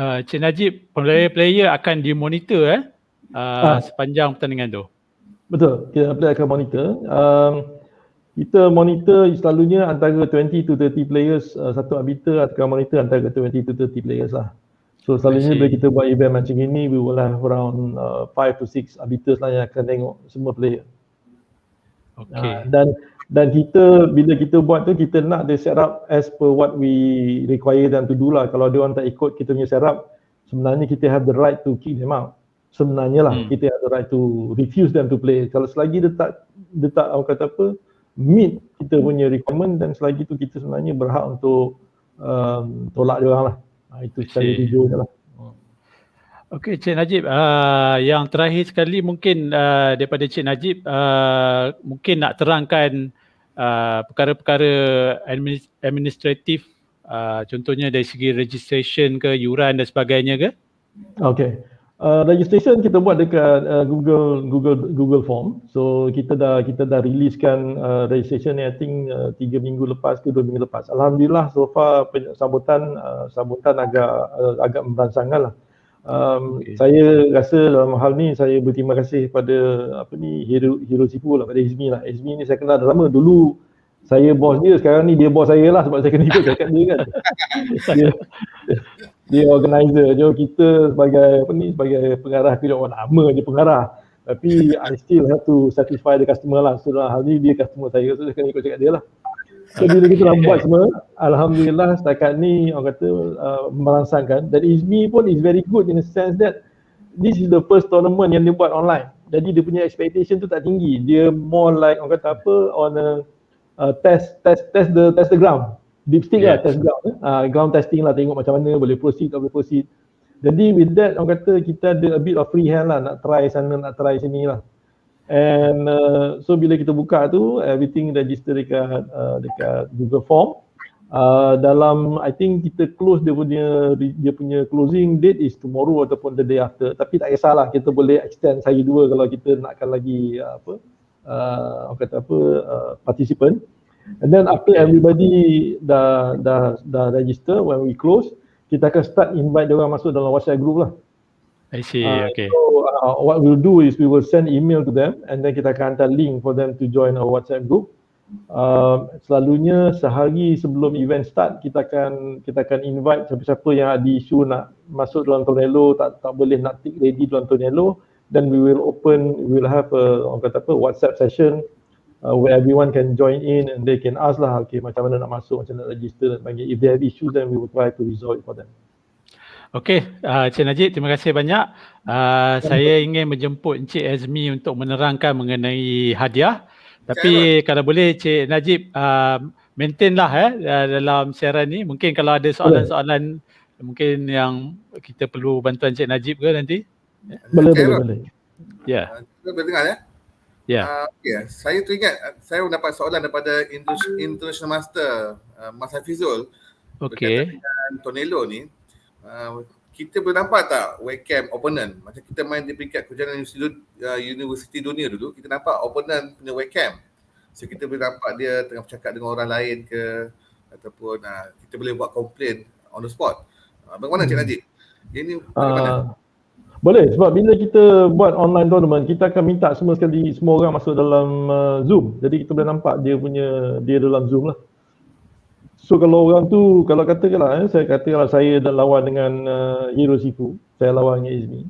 [SPEAKER 1] Cik Najib, player akan dimonitor sepanjang pertandingan tu? Betul,
[SPEAKER 6] kita akan monitor. Kita monitor selalunya antara 20 to 30 players, satu arbiter akan monitor antara 20 to 30 players lah. So selalunya bila kita buat event macam ini, we will have around 5 to 6 arbiters lah yang akan tengok semua player. Dan kita bila kita buat tu, kita nak dia set up as per what we require them to do lah. Kalau dia orang tak ikut kita punya set up, sebenarnya kita have the right to kick them out. Sebenarnya lah kita have the right to refuse them to play. Kalau selagi dia tak orang kata apa, meet kita punya requirement, dan selagi tu kita sebenarnya berhak untuk tolak dia orang lah. Itu secara jujur je lah.
[SPEAKER 1] Okey Cik Najib, yang terakhir sekali mungkin daripada Cik Najib, mungkin nak terangkan perkara-perkara administratif, contohnya dari segi registration ke, yuran dan sebagainya ke?
[SPEAKER 6] Okey. Registration kita buat dekat Google Form. So kita dah releasekan registration ni I think 3 minggu lepas ke 2 minggu lepas. Alhamdulillah so far sambutan agak merangsangkan lah. Saya rasa dalam hal ni saya berterima kasih pada Hero Sifu lah, pada Izmi lah. Izmi ni saya kenal dah lama. Dulu saya bos dia, sekarang ni dia bos saya lah sebab saya kena ikut cakap dia kan. Dia organizer je, kita sebagai pengarah, kita orang nama je pengarah. Tapi I still have to satisfy the customer lah. So dalam hal ni dia customer saya, so saya kena ikut cakap dia lah. So bila kita dah buat semua, Alhamdulillah setakat ni orang kata merangsangkan. Dan Izmi pun is very good in the sense that this is the first tournament yang dia buat online. Jadi dia punya expectation tu tak tinggi. Dia more like orang kata on a test the ground. Dipstick lah, test ground. Ground testing lah, tengok macam mana boleh proceed tak boleh proceed. Jadi with that orang kata kita ada a bit of free hand lah, nak try sana nak try sini lah. And so bila kita buka tu everything register dekat Google Form. Dalam I think kita close dia punya closing date is tomorrow ataupun the day after. Tapi tak kisahlah, kita boleh extend sehari dua kalau kita nakkan lagi participant. And then after everybody dah register, when we close, kita akan start invite dia orang masuk dalam WhatsApp group lah.
[SPEAKER 1] I see, okay.
[SPEAKER 6] So what we'll do is we will send email to them and then kita akan hantar link for them to join our WhatsApp group. Selalunya sehari sebelum event start kita akan invite siapa-siapa yang ada isu nak masuk dalam Tonelo, tak boleh nak tick ready dalam Tonelo, then we will have a WhatsApp session where everyone can join in and they can ask lah, okay, macam mana nak masuk, macam mana nak register dan sebagainya. If they have issues, then we will try to resolve it for them.
[SPEAKER 1] Okey, Encik Najib, terima kasih banyak. Saya ingin menjemput Encik Azmi untuk menerangkan mengenai hadiah. Tapi kalau boleh Encik Najib maintain lah dalam siaran ni. Mungkin kalau ada soalan-soalan mungkin yang kita perlu bantuan Encik Najib ke nanti.
[SPEAKER 6] Boleh.
[SPEAKER 1] Ya.
[SPEAKER 2] Boleh dengar ya?
[SPEAKER 1] Ya.
[SPEAKER 2] Saya teringat saya mendapat soalan daripada International Master Mas Hafizul berkaitan dengan Tonelo ni. Kita boleh nampak tak webcam opponent? Macam kita main di peringkat kejohanan universiti dunia dulu, kita nampak opponent punya webcam. So kita boleh nampak dia tengah bercakap dengan orang lain ke, ataupun kita boleh buat komplain on the spot. Bagaimana Cik Najib? Ini bagaimana?
[SPEAKER 6] Boleh, sebab bila kita buat online tournament, kita akan minta semua orang masuk dalam Zoom. Jadi kita boleh nampak dia dalam Zoom lah. So kalau orang tu, kalau katakanlah saya dah lawan dengan Hero Sifu, saya lawan dengan Izmi.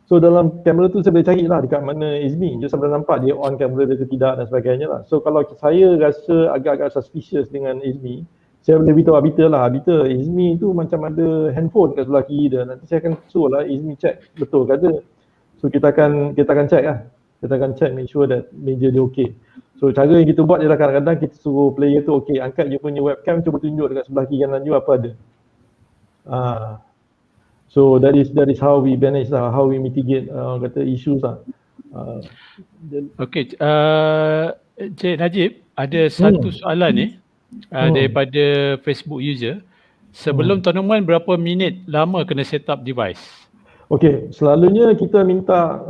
[SPEAKER 6] So dalam kamera tu saya boleh cari lah dekat mana Izmi. Saya boleh nampak dia on kamera dia ke tidak dan sebagainya lah. So kalau saya rasa agak-agak suspicious dengan Izmi, saya boleh beritahu Arbiter, Izmi tu macam ada handphone kat sebelah kiri dia. Nanti saya akan suruh lah Izmi check betul ke ada. So kita akan check lah. Kita akan check, make sure that meja dia okey. So cara yang kita buat ialah kadang-kadang kita suruh player tu okey, angkat je punya webcam, cuba tunjuk dekat sebelah kiri kanan you apa ada. So that is how we manage lah, how we mitigate issues lah.
[SPEAKER 1] Okey, Cik Najib, ada satu soalan ni daripada Facebook user. Sebelum tournament berapa minit lama kena set up device?
[SPEAKER 6] Okey, selalunya kita minta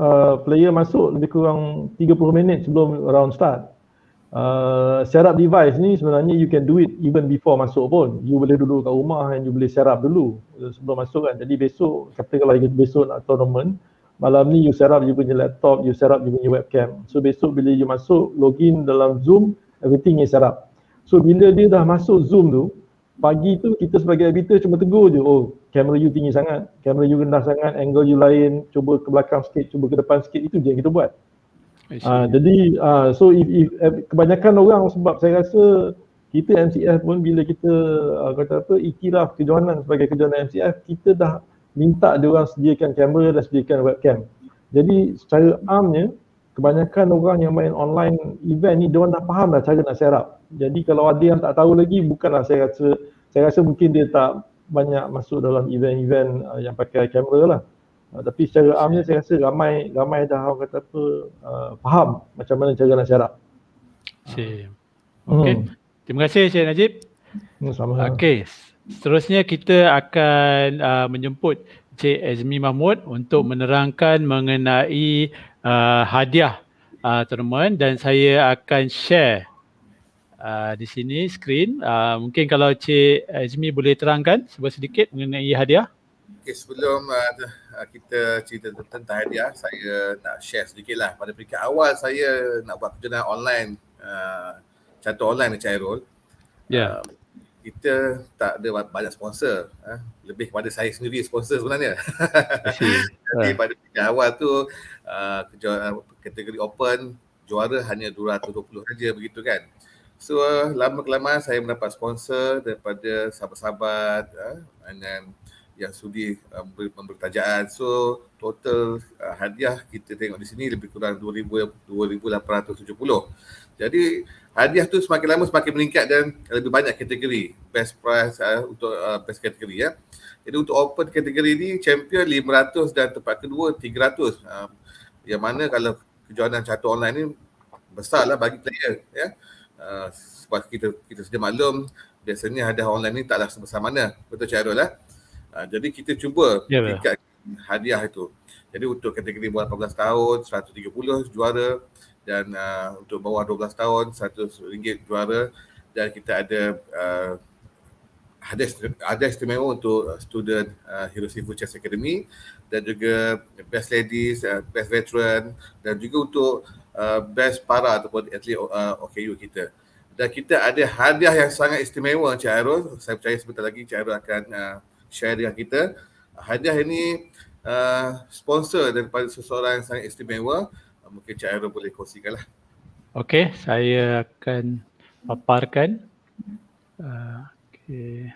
[SPEAKER 6] player masuk lebih kurang 30 minit sebelum round start. Set up device ni sebenarnya you can do it even before masuk pun. You boleh duduk kat rumah and you boleh set up dulu sebelum masuk kan. Jadi besok, kata kalau besok nak tournament, malam ni you set up you punya laptop, you set up you punya webcam. So besok bila you masuk, login dalam Zoom, everything is set up. So bila dia dah masuk Zoom tu, pagi tu kita sebagai arbiter cuma tegur je, oh kamera you tinggi sangat, kamera you rendah sangat, angle you lain, cuba ke belakang sikit, cuba ke depan sikit, itu je yang kita buat. Jadi so if kebanyakan orang, sebab saya rasa kita MCF pun bila kita iktiraf kejohanan sebagai kejohanan MCF, kita dah minta dia orang sediakan kamera dan sediakan webcam. Jadi secara amnya kebanyakan orang yang main online event ni dia orang dah faham dah cara nak set up. Jadi kalau ada yang tak tahu lagi, bukanlah saya rasa mungkin dia tak banyak masuk dalam event-event yang pakai kamera lah. Tapi secara amnya saya rasa ramai dah orang kata faham macam mana cara nak set up.
[SPEAKER 1] Okey. Terima kasih Cik Najib.
[SPEAKER 6] Sama.
[SPEAKER 1] Okey. Seterusnya kita akan menjemput Cik Azmi Mahmud untuk menerangkan mengenai hadiah tournament, dan saya akan share di sini skrin. Mungkin kalau Cik Azmi boleh terangkan sedikit mengenai hadiah.
[SPEAKER 2] Okay, sebelum kita cerita tentang hadiah, saya nak share sedikit lah. Pada peringkat awal saya nak buat kejohanan online, catur online Encik Hairul.
[SPEAKER 1] Ya.
[SPEAKER 2] Kita tak ada banyak sponsor, lebih kepada saya sendiri sponsor sebenarnya. Jadi pada peringkat awal tu kategori open juara hanya 220 saja begitu kan. So lama kelamaan saya mendapat sponsor daripada sahabat-sahabat dan yang sudi memberi tajaan. So total hadiah kita tengok di sini lebih kurang 2,870. Jadi hadiah tu semakin lama semakin meningkat dan lebih banyak kategori. Best prize untuk best kategori ya. Jadi untuk open kategori ni champion 500 dan tempat kedua 300. Yang mana kalau kejohanan catur online ni besarlah bagi player ya. Sebab kita sedia maklum biasanya hadiah online ni taklah sebesar mana. Betul Cik Hairul lah. Jadi kita cuba tingkat hadiah itu. Jadi untuk kategori bawah 18 tahun 130 juara, dan untuk bawah 12 tahun RM100 juara, dan kita ada hadiah istimewa untuk student Hero Sifu Chess Academy, dan juga best ladies, best veteran, dan juga untuk best para ataupun atlet OKU kita. Dan kita ada hadiah yang sangat istimewa Encik Hairul. Saya percaya sebentar lagi Encik Hairul akan share dengan kita. Hadiah ini sponsor daripada seseorang yang sangat istimewa. Mungkin Encik Hairul boleh kongsikanlah.
[SPEAKER 1] Okey, saya akan paparkan. Okey.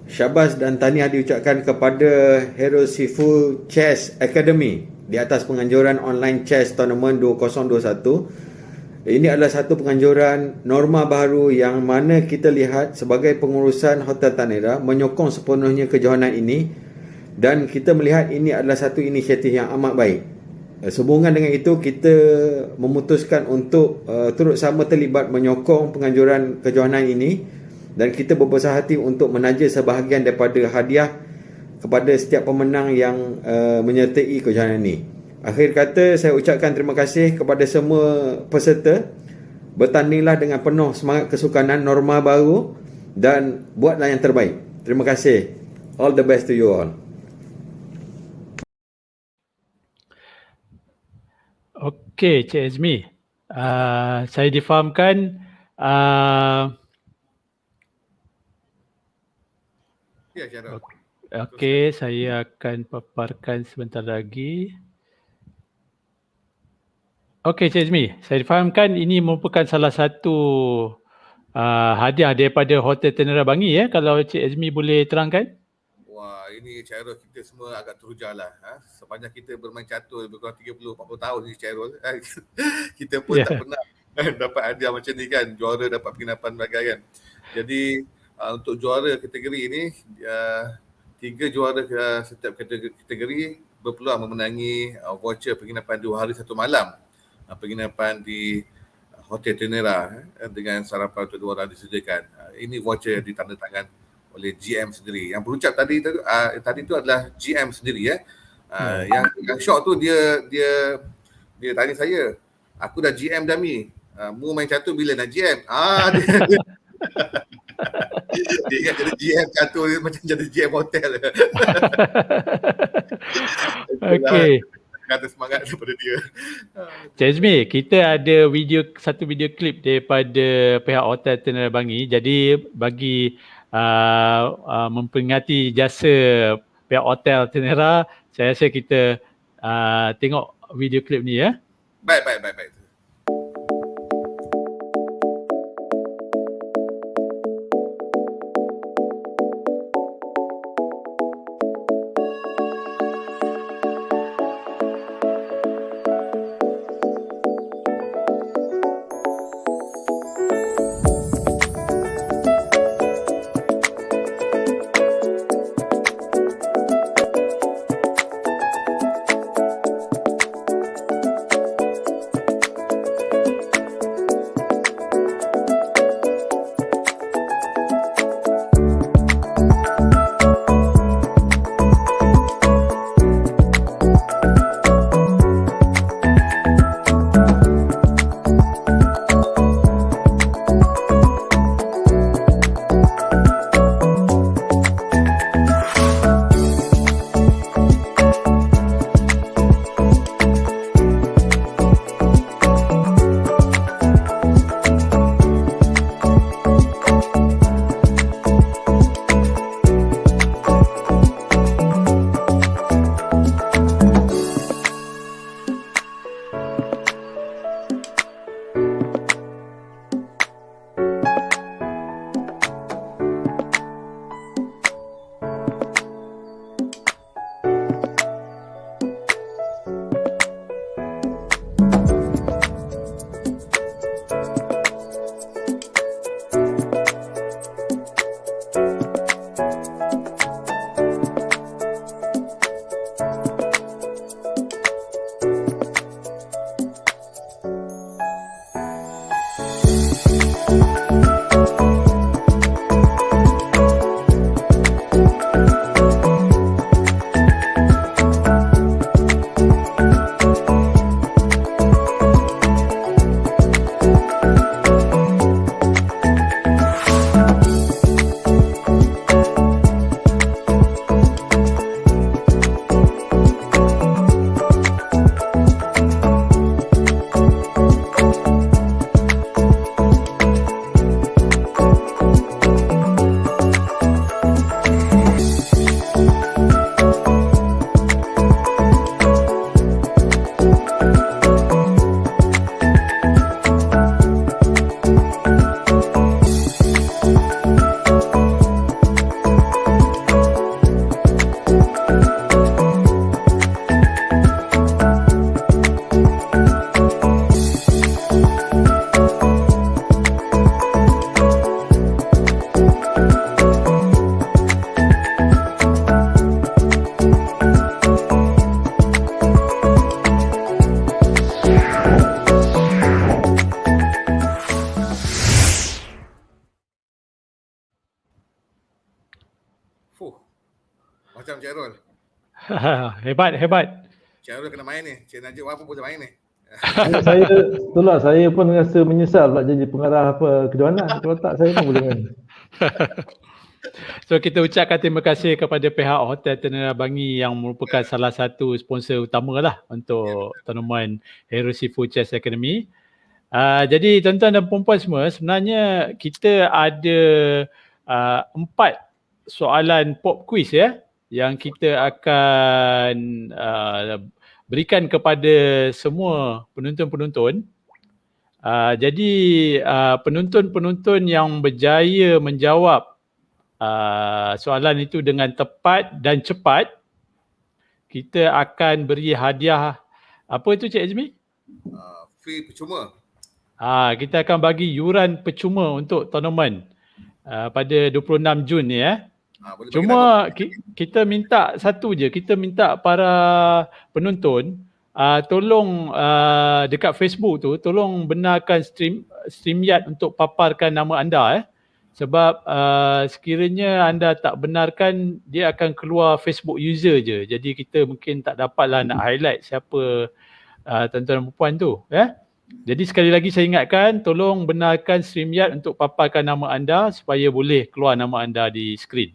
[SPEAKER 7] Syabas dan tahniah diucapkan kepada Hero Sifu Chess Academy di atas penganjuran online chess tournament 2021. Ini adalah satu penganjuran norma baru yang mana kita lihat sebagai pengurusan Hotel Tanera menyokong sepenuhnya kejohanan ini, dan kita melihat ini adalah satu inisiatif yang amat baik. Sehubungan dengan itu, kita memutuskan untuk turut sama terlibat menyokong penganjuran kejohanan ini, dan kita berbesar hati untuk menaja sebahagian daripada hadiah kepada setiap pemenang yang menyertai kejohanan ini. Akhir kata, saya ucapkan terima kasih kepada semua peserta. Bertandinglah dengan penuh semangat kesukanan norma baru dan buatlah yang terbaik. Terima kasih. All the best to you all.
[SPEAKER 1] Okey, Cik Azmi. Saya difahamkan
[SPEAKER 2] Ya, Encik Hairul.
[SPEAKER 1] okey, saya akan paparkan sebentar lagi. Okey Cik Azmi, saya difahamkan ini merupakan salah satu hadiah daripada Hotel Tanera Bangi ya, kalau Cik Azmi boleh terangkan.
[SPEAKER 2] Wah, ini Encik Hairul kita semua agak teruja lah. Sepanjang kita bermain catur lebih kurang 30-40 tahun ni Encik Hairul. Kita pun tak pernah dapat hadiah macam ni kan. Juara dapat penginapan berbagai kan. Jadi untuk juara kategori ini, 3 juara setiap kategori berpeluang memenangi voucher penginapan 2 hari 1 malam. Penginapan di Hotel Tanera dengan sarapan untuk 2 orang disediakan. Ini voucher ditandatangan oleh GM sendiri. Yang berucap tadi itu adalah GM sendiri ya. Yang shock tu dia tanya saya, aku dah GM dah Mi. Mu main catur bila nak GM? Dia ingat jadi GM catur macam jadi GM hotel.
[SPEAKER 1] Okey.
[SPEAKER 2] Kata semangat daripada dia.
[SPEAKER 1] Cik Azmi, kita ada satu video klip daripada pihak Hotel Tanera Bangi. Jadi bagi memperingati jasa pihak Hotel Tanera, saya rasa kita tengok video klip ni ya.
[SPEAKER 2] Baik. Macam Cik Rol.
[SPEAKER 1] Hebat.
[SPEAKER 2] Cik Rol kena main ni. Cik Najib apa boleh main ni.
[SPEAKER 6] Saya pun rasa menyesal pula jadi pengarah kejohanan. Kalau tak saya pun boleh main.
[SPEAKER 1] So kita ucapkan terima kasih kepada pihak Hotel Tenera Bangi yang merupakan salah satu sponsor utama lah untuk tournament Hero Seafood Chess Academy. Jadi tuan-tuan dan puan-puan semua, sebenarnya kita ada 4 soalan pop quiz ya yang kita akan berikan kepada semua penonton-penonton. Jadi penonton-penonton yang berjaya menjawab soalan itu dengan tepat dan cepat, kita akan beri hadiah. Apa itu Cik Azmi?
[SPEAKER 2] Free percuma.
[SPEAKER 1] Kita akan bagi yuran percuma untuk tournament pada 26 Jun ni ya. Cuma kita minta satu je, kita minta para penonton tolong dekat Facebook tu tolong benarkan StreamYard untuk paparkan nama anda sebab sekiranya anda tak benarkan dia akan keluar Facebook user je. Jadi kita mungkin tak dapatlah nak highlight siapa tuan-tuan dan puan tu ya. Jadi sekali lagi saya ingatkan tolong benarkan StreamYard untuk paparkan nama anda supaya boleh keluar nama anda di skrin.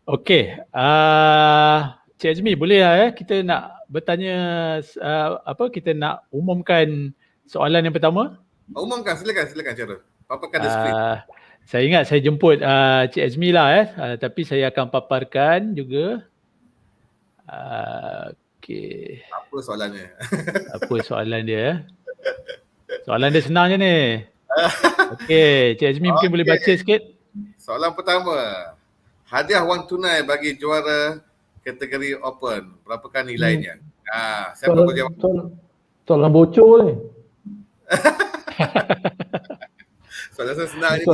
[SPEAKER 1] Okey, Cik Azmi boleh lah kita nak bertanya kita nak umumkan soalan yang pertama?
[SPEAKER 2] Umumkan, silakan Cik Rol. Paparkan skrin.
[SPEAKER 1] Saya ingat saya jemput Cik Azmi lah tapi saya akan paparkan juga. Okey.
[SPEAKER 2] Apa soalannya?
[SPEAKER 1] Apa soalan dia? Soalan dia senang je ni. Okey, Cik Azmi mungkin boleh baca sikit.
[SPEAKER 2] Soalan pertama. Hadiah wang tunai bagi juara kategori open. Berapakah nilainya? Siapa boleh jawab?
[SPEAKER 6] Soalan bocor ni.
[SPEAKER 2] Soalan senang ni.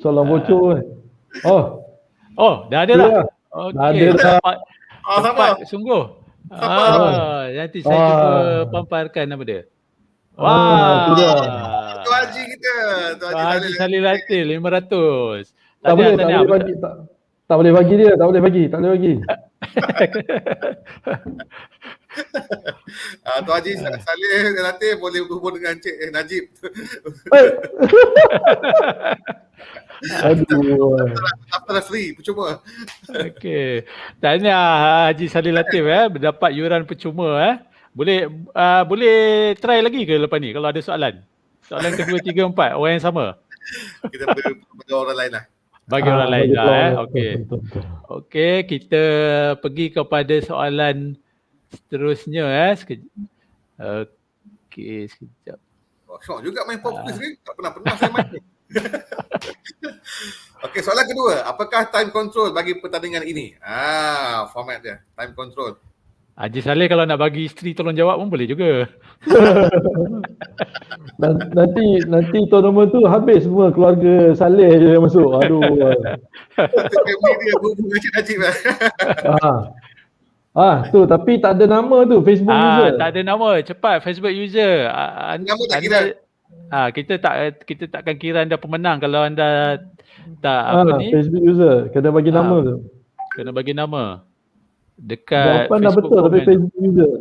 [SPEAKER 6] Soalan bocor ni.
[SPEAKER 1] Oh, dah ada dah. Okey. Cepat sungguh. Nanti saya cuba pamparkan nama dia. Wah.
[SPEAKER 2] Tu Haji kita. Tu
[SPEAKER 1] Haji Salih Latif 500.
[SPEAKER 6] Tak boleh bagi dia, tak boleh bagi.
[SPEAKER 2] Tu Haji Salih Latif boleh berhubung dengan Cik Najib.
[SPEAKER 6] Aduh.
[SPEAKER 2] After free, percuma.
[SPEAKER 1] Okey. Tahniah Haji Salih Latif mendapat yuran percuma Boleh try lagi ke lepas ni kalau ada soalan? Soalan kedua, 3, 4 orang yang sama.
[SPEAKER 2] Kita bagi orang lain lah.
[SPEAKER 1] Bagi orang lain lah Okey. Okey, kita pergi kepada soalan seterusnya Okey, sekejap.
[SPEAKER 2] Syok juga main pop quiz ni. Tak pernah saya main ni. Okey, soalan kedua. Apakah time control bagi pertandingan ini? Format dia. Time control.
[SPEAKER 1] Haji Saleh kalau nak bagi isteri tolong jawab pun boleh juga.
[SPEAKER 6] Nanti tournament tu habis semua keluarga Saleh je yang masuk. Aduh.
[SPEAKER 2] Family dia berhubung dengan Cik Najib
[SPEAKER 6] tu tapi tak ada nama tu Facebook user.
[SPEAKER 1] Tak ada nama. Cepat Facebook user.
[SPEAKER 2] Nama tak kira.
[SPEAKER 1] Kita takkan kira anda pemenang kalau anda tak
[SPEAKER 6] Facebook user kena bagi nama tu.
[SPEAKER 1] Kena bagi nama. Dekat
[SPEAKER 6] jawapan dah
[SPEAKER 1] Facebook
[SPEAKER 6] betul tapi Facebook user.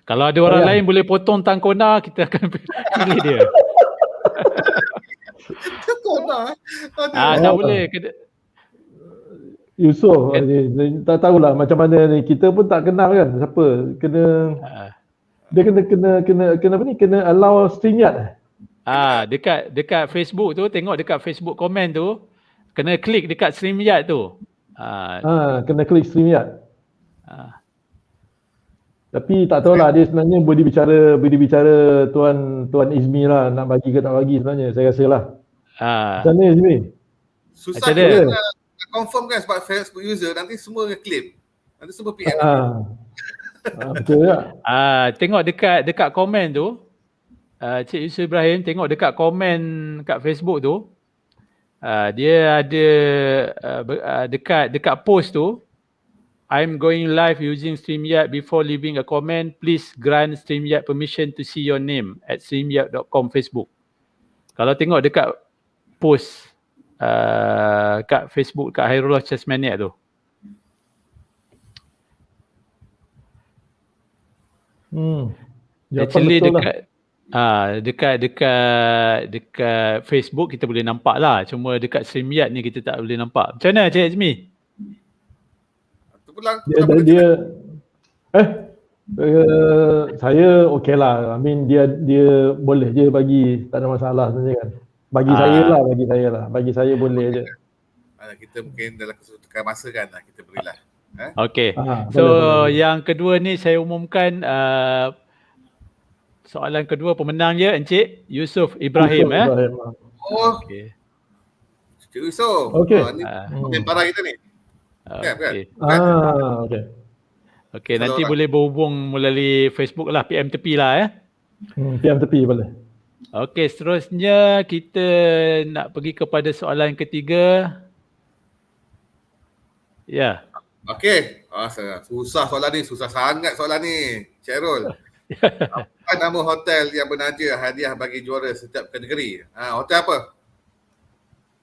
[SPEAKER 1] Kalau ada orang lain boleh potong tangkona, kita akan pilih dia.
[SPEAKER 2] Tangkona?
[SPEAKER 1] Tak boleh.
[SPEAKER 6] Yusof, tak tahulah macam mana ni. Kita pun tak kenal kan siapa. Dia kena allow StreamYard.
[SPEAKER 1] Dekat Facebook tu, tengok dekat Facebook komen tu, kena klik dekat StreamYard tu.
[SPEAKER 6] Kena klik StreamYard. Tapi tak tahulah dia sebenarnya boleh bicara Tuan Izmi lah nak bagi ke tak bagi sebenarnya saya rasa lah. Macam mana Izmi?
[SPEAKER 2] Susah dia nak confirm kan sebab Facebook user nanti semua claim. Nanti semua PM.
[SPEAKER 6] Betul tak?
[SPEAKER 1] Tengok dekat komen tu, Cik Yusuf Ibrahim tengok dekat komen kat Facebook tu. Dia ada dekat post tu, I'm going live using StreamYard. Before leaving a comment, please grant StreamYard permission to see your name at streamyard.com Facebook. Kalau tengok dekat post kat Facebook kat Hairullah Chess Maniac tu.
[SPEAKER 6] Jawapan
[SPEAKER 1] Actually
[SPEAKER 6] betul lah.
[SPEAKER 1] dekat Facebook kita boleh nampak lah. Cuma dekat StreamYard ni kita tak boleh nampak. Macam mana Cik Azmi?
[SPEAKER 2] Tu pulang.
[SPEAKER 6] Saya okey lah. I mean dia boleh je bagi, tak ada masalah sebenarnya kan. Bagi saya boleh je.
[SPEAKER 2] Kita mungkin dalam kesukaan masa kan kita berilah.
[SPEAKER 1] Okey.
[SPEAKER 6] Boleh,
[SPEAKER 1] So
[SPEAKER 6] boleh.
[SPEAKER 1] yang kedua ni saya umumkan soalan kedua pemenang dia Encik Yusuf Ibrahim.
[SPEAKER 6] Ibrahim.
[SPEAKER 2] Oh,
[SPEAKER 1] Okey.
[SPEAKER 2] Cik Yusof.
[SPEAKER 6] Okey.
[SPEAKER 2] Ni pemain para kita ni. Kan?
[SPEAKER 1] Okey.
[SPEAKER 6] Okey.
[SPEAKER 1] Okey,
[SPEAKER 2] Salah
[SPEAKER 1] nanti
[SPEAKER 2] orang.
[SPEAKER 1] boleh berhubung melalui Facebook lah, PM tepi lah
[SPEAKER 6] PM tepi boleh.
[SPEAKER 1] Okey, seterusnya kita nak pergi kepada soalan ketiga. Ya.
[SPEAKER 2] Okey. Susah soalan ni. Susah sangat soalan ni. Cik Rul. Apa nama hotel yang bernaja hadiah bagi juara setiap kategori? Hotel apa?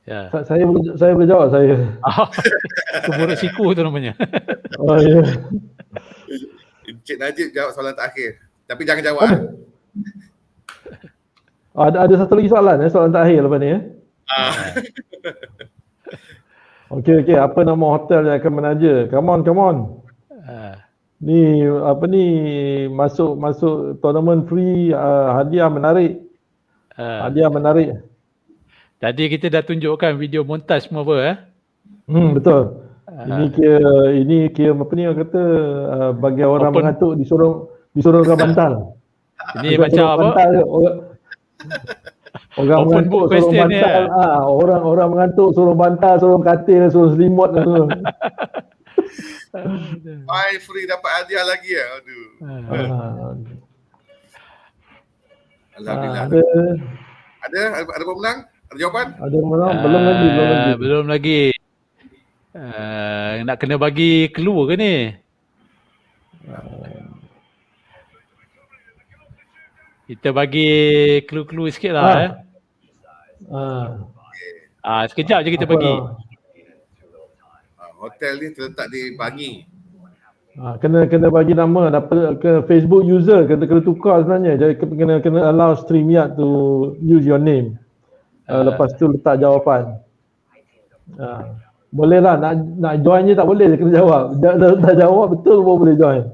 [SPEAKER 1] Ya.
[SPEAKER 6] Saya boleh jawab saya.
[SPEAKER 1] Keburuk siku tu namanya.
[SPEAKER 6] Oh ya.
[SPEAKER 2] Cik Najib jawab soalan terakhir. Tapi jangan jawab.
[SPEAKER 6] Ada satu lagi soalan soalan terakhir lepas ni Okey, apa nama hotel yang akan menaja? Come on. Ni apa ni, masuk tournament free, hadiah menarik. Hadiah menarik.
[SPEAKER 1] Tadi kita dah tunjukkan video montaj semua apa
[SPEAKER 6] Betul. Ini kira apa ni orang kata, bagi orang mengantuk disuruh orang bantal.
[SPEAKER 1] Ini macam apa?
[SPEAKER 6] Orang
[SPEAKER 1] Open
[SPEAKER 6] mengantuk
[SPEAKER 1] book
[SPEAKER 6] suruh
[SPEAKER 1] question ni,
[SPEAKER 6] bantal. Orang mengantuk suruh bantal, suruh katil, suruh selimut tu.
[SPEAKER 2] Main free dapat hadiah lagi ya. Aduh. Alhamdulillah. Ada pemenang? Ada jawapan?
[SPEAKER 6] Ada menang? Belum lagi.
[SPEAKER 1] Nak kena bagi clue ke ni? Kita bagi clue-clue sikit lah sekejap je kita bagi.
[SPEAKER 2] Hotel ni terletak di Bangi.
[SPEAKER 6] Kena bagi nama, dapat ke Facebook user, kena tukar sebenarnya. Jadi kena allow StreamYard to use your name. Lepas tu letak jawapan. Boleh lah, nak join je tak boleh, kena jawab. Dah jawab betul pun boleh join.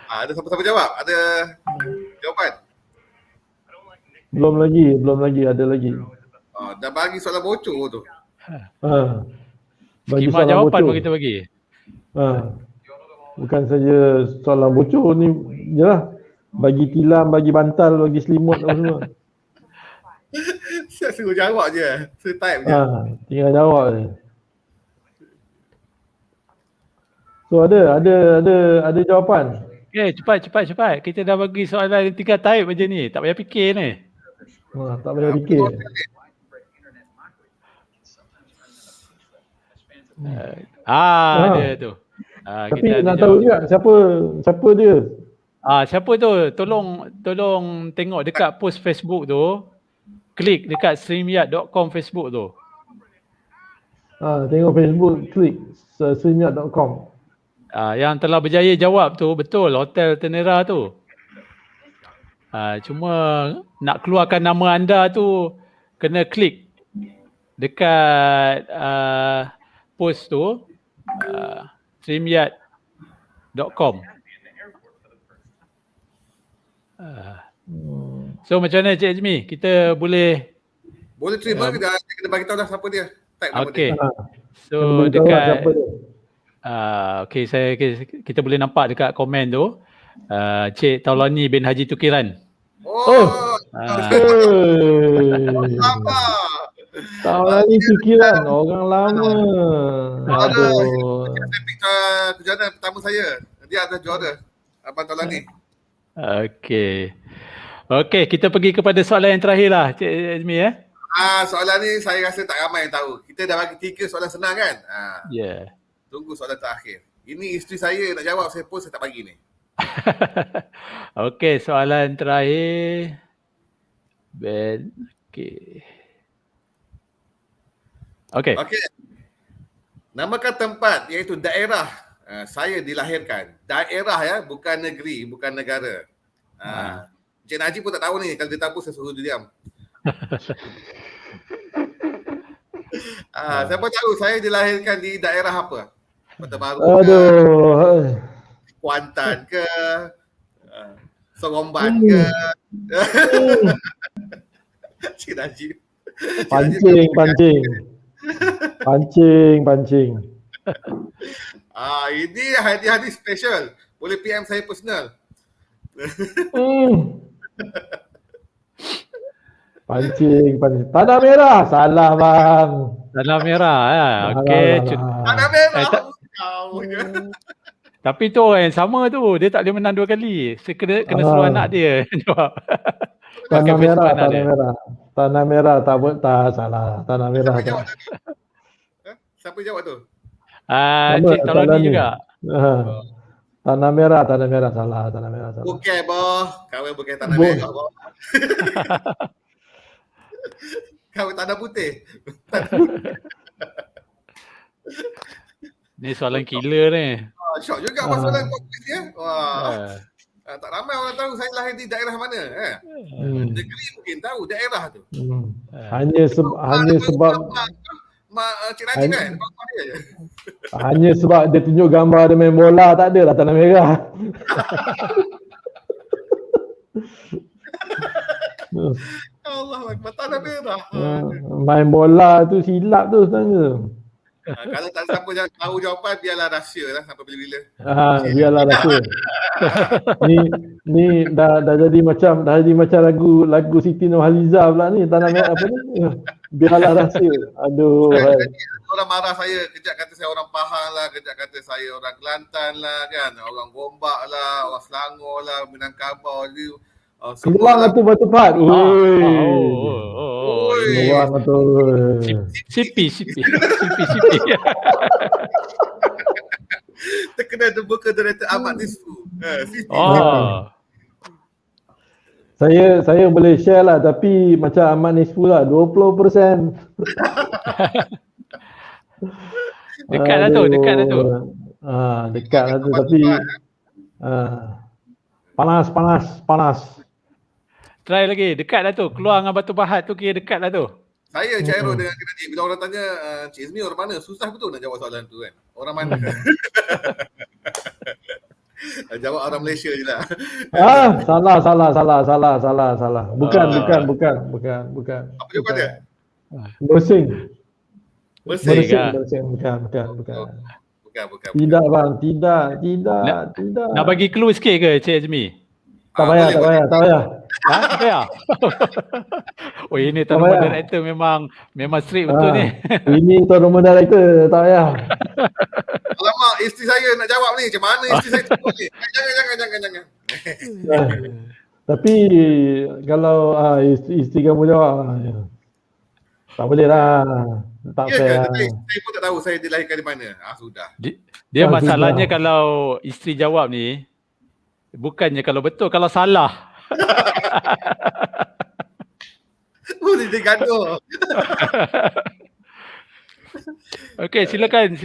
[SPEAKER 2] Ada siapa-siapa jawab? Ada jawapan?
[SPEAKER 6] Belum lagi, ada lagi.
[SPEAKER 2] Dah bagi soalan bocor tu.
[SPEAKER 6] Bagi
[SPEAKER 1] Skema
[SPEAKER 6] soalan
[SPEAKER 1] jawapan
[SPEAKER 6] bocor.
[SPEAKER 1] pun kita bagi.
[SPEAKER 6] Bukan saja soalan bocor ni, jelah. Bagi tilam, bagi bantal, bagi selimut apa semua.
[SPEAKER 2] Saya suruh jawab je. Saya type je.
[SPEAKER 6] Tinggal jawab je. So ada jawapan.
[SPEAKER 1] Okay, cepat. Kita dah bagi soalan tinggal type aja ni. Tak payah fikir ni.
[SPEAKER 6] Tak payah fikir.
[SPEAKER 1] Ada tu.
[SPEAKER 6] Tapi
[SPEAKER 1] kita
[SPEAKER 6] nak
[SPEAKER 1] ada
[SPEAKER 6] tahu
[SPEAKER 1] jawab.
[SPEAKER 6] juga siapa dia.
[SPEAKER 1] Siapa tu? Tolong tengok dekat post Facebook tu. Klik dekat streamyard.com Facebook tu.
[SPEAKER 6] Tengok Facebook, klik streamyard.com.
[SPEAKER 1] Yang telah berjaya jawab tu betul Hotel Tenera tu. Cuma nak keluarkan nama anda tu kena klik dekat post tu streamyard.com. So macam mana Cik Azmi? Kita boleh
[SPEAKER 2] terima ke dah? Kena bagi tahu dah siapa dia. Type nama
[SPEAKER 1] okey.
[SPEAKER 2] dia.
[SPEAKER 1] So
[SPEAKER 6] Siapa
[SPEAKER 1] dekat
[SPEAKER 6] dia.
[SPEAKER 1] kita boleh nampak dekat komen tu Cik Taulani bin Haji Tukiran.
[SPEAKER 2] Apa?
[SPEAKER 6] Tahu lagi fikiran orang lama.
[SPEAKER 2] Saya picture kejuaraan pertama saya. Dia ada juara. Abang Taulani.
[SPEAKER 1] Okey, kita pergi kepada soalan yang terakhir lah Cik Azmi
[SPEAKER 2] Soalan ni saya rasa tak ramai yang tahu. Kita dah bagi 3 soalan senang kan?
[SPEAKER 1] Ya.
[SPEAKER 2] Tunggu soalan terakhir. Ini isteri saya nak jawab, saya pun saya tak bagi ni.
[SPEAKER 1] Okey, soalan terakhir. Okey. Okey.
[SPEAKER 2] Okey. Namakan tempat iaitu daerah saya dilahirkan. Daerah ya, bukan negeri, bukan negara. Encik Najib pun tak tahu ni. Kalau dia tahu saya suruh dia diam. Siapa tahu saya dilahirkan di daerah apa? Kota Baru ke,
[SPEAKER 6] Aduh.
[SPEAKER 2] Kuantan ke, Seremban ke. Encik Najib.
[SPEAKER 6] Pancing.
[SPEAKER 2] Ini hadiah special. Boleh PM saya personal.
[SPEAKER 6] Pancing. Tanah Merah. Salah bang.
[SPEAKER 1] Tanah Merah. Okey.
[SPEAKER 2] Tanah Merah. Kau je.
[SPEAKER 1] Tapi tu orang yang sama tu, dia tak boleh menang 2 kali. Kena suruh anak dia jawab.
[SPEAKER 6] Tanah
[SPEAKER 1] Pakai
[SPEAKER 6] Merah,
[SPEAKER 1] Facebook anak dia.
[SPEAKER 6] Tanah Merah tak salah. Tanah Merah
[SPEAKER 2] Siapa jawab
[SPEAKER 6] tak.
[SPEAKER 2] tadi? Siapa jawab tu?
[SPEAKER 1] Cik Taloni juga.
[SPEAKER 6] Tanah Merah salah.
[SPEAKER 2] Bukan boh. Kawan bukan Tanah Merah boh. Kawan Tanah Putih.
[SPEAKER 1] Ni soalan killer ni.
[SPEAKER 2] Syok juga masalah podcast ni. Wah. Tak ramai orang tahu saya lahir di daerah mana. Negeri mungkin tahu, daerah tu.
[SPEAKER 6] Hanya sebab
[SPEAKER 2] Cik Najib kan? Dia je.
[SPEAKER 6] hanya sebab dia tunjuk gambar dia main bola, tak adalah Tanah Merah.
[SPEAKER 2] Allah Akbar, Tanah Merah.
[SPEAKER 6] Main bola tu silap tu sebenarnya.
[SPEAKER 2] Kalau tak siapa tahu jawapan, biarlah rahsia lah sampai bila-bila.
[SPEAKER 6] Biarlah rahsia. ni dah jadi macam lagu Siti Nurhaliza pula ni, Tanah Merah apa ni? Biarlah rahsia. Aduh.
[SPEAKER 2] Orang marah saya, kejap kata saya orang Pahang lah, kejap kata saya orang Kelantan lah kan, orang Gombak lah, orang Selangor lah, Minangkabau ni.
[SPEAKER 6] Keluar tu Batu Pahat. Keluar tu.
[SPEAKER 1] Sipi.
[SPEAKER 2] Terkenal terbuka Director Ahmad Nisfu.
[SPEAKER 6] Saya boleh share lah, tapi macam Ahmad Nisfu lah, 20%.
[SPEAKER 1] Dekat lah tu.
[SPEAKER 6] Dekat lah tu, tapi panas.
[SPEAKER 1] Try lagi, dekat lah tu. Keluar dengan Batu Pahat tu kira dekat lah tu.
[SPEAKER 2] Saya Cairo dengan Cik Najib, bila orang tanya Cik Izmi orang mana, susah betul nak jawab soalan tu kan. Orang mana? Jawab orang Malaysia je lah. Salah. Bukan. Apa jawapan dia?
[SPEAKER 6] Bersing.
[SPEAKER 1] Bersing.
[SPEAKER 6] Bukan.
[SPEAKER 2] Bukan.
[SPEAKER 6] Tidak bang, tidak.
[SPEAKER 1] Nak bagi clue sikit ke Cik Azmi?
[SPEAKER 6] Tak payah.
[SPEAKER 1] Tak payah? Oh ini tuan rumah director memang strict betul ni.
[SPEAKER 6] Ini tuan rumah director, tak payah.
[SPEAKER 2] Alamak, isteri saya nak jawab ni. Macam mana isteri saya jawab ni? Jangan.
[SPEAKER 6] Tapi kalau isteri kamu jawab, tak boleh lah. Tak fair.
[SPEAKER 2] Saya pun tak tahu saya dilahirkan di mana. Sudah.
[SPEAKER 1] Dia masalahnya kalau isteri jawab ni, bukannya kalau betul, kalau salah.
[SPEAKER 2] Boleh dia gaduh.
[SPEAKER 1] Okey, silakan.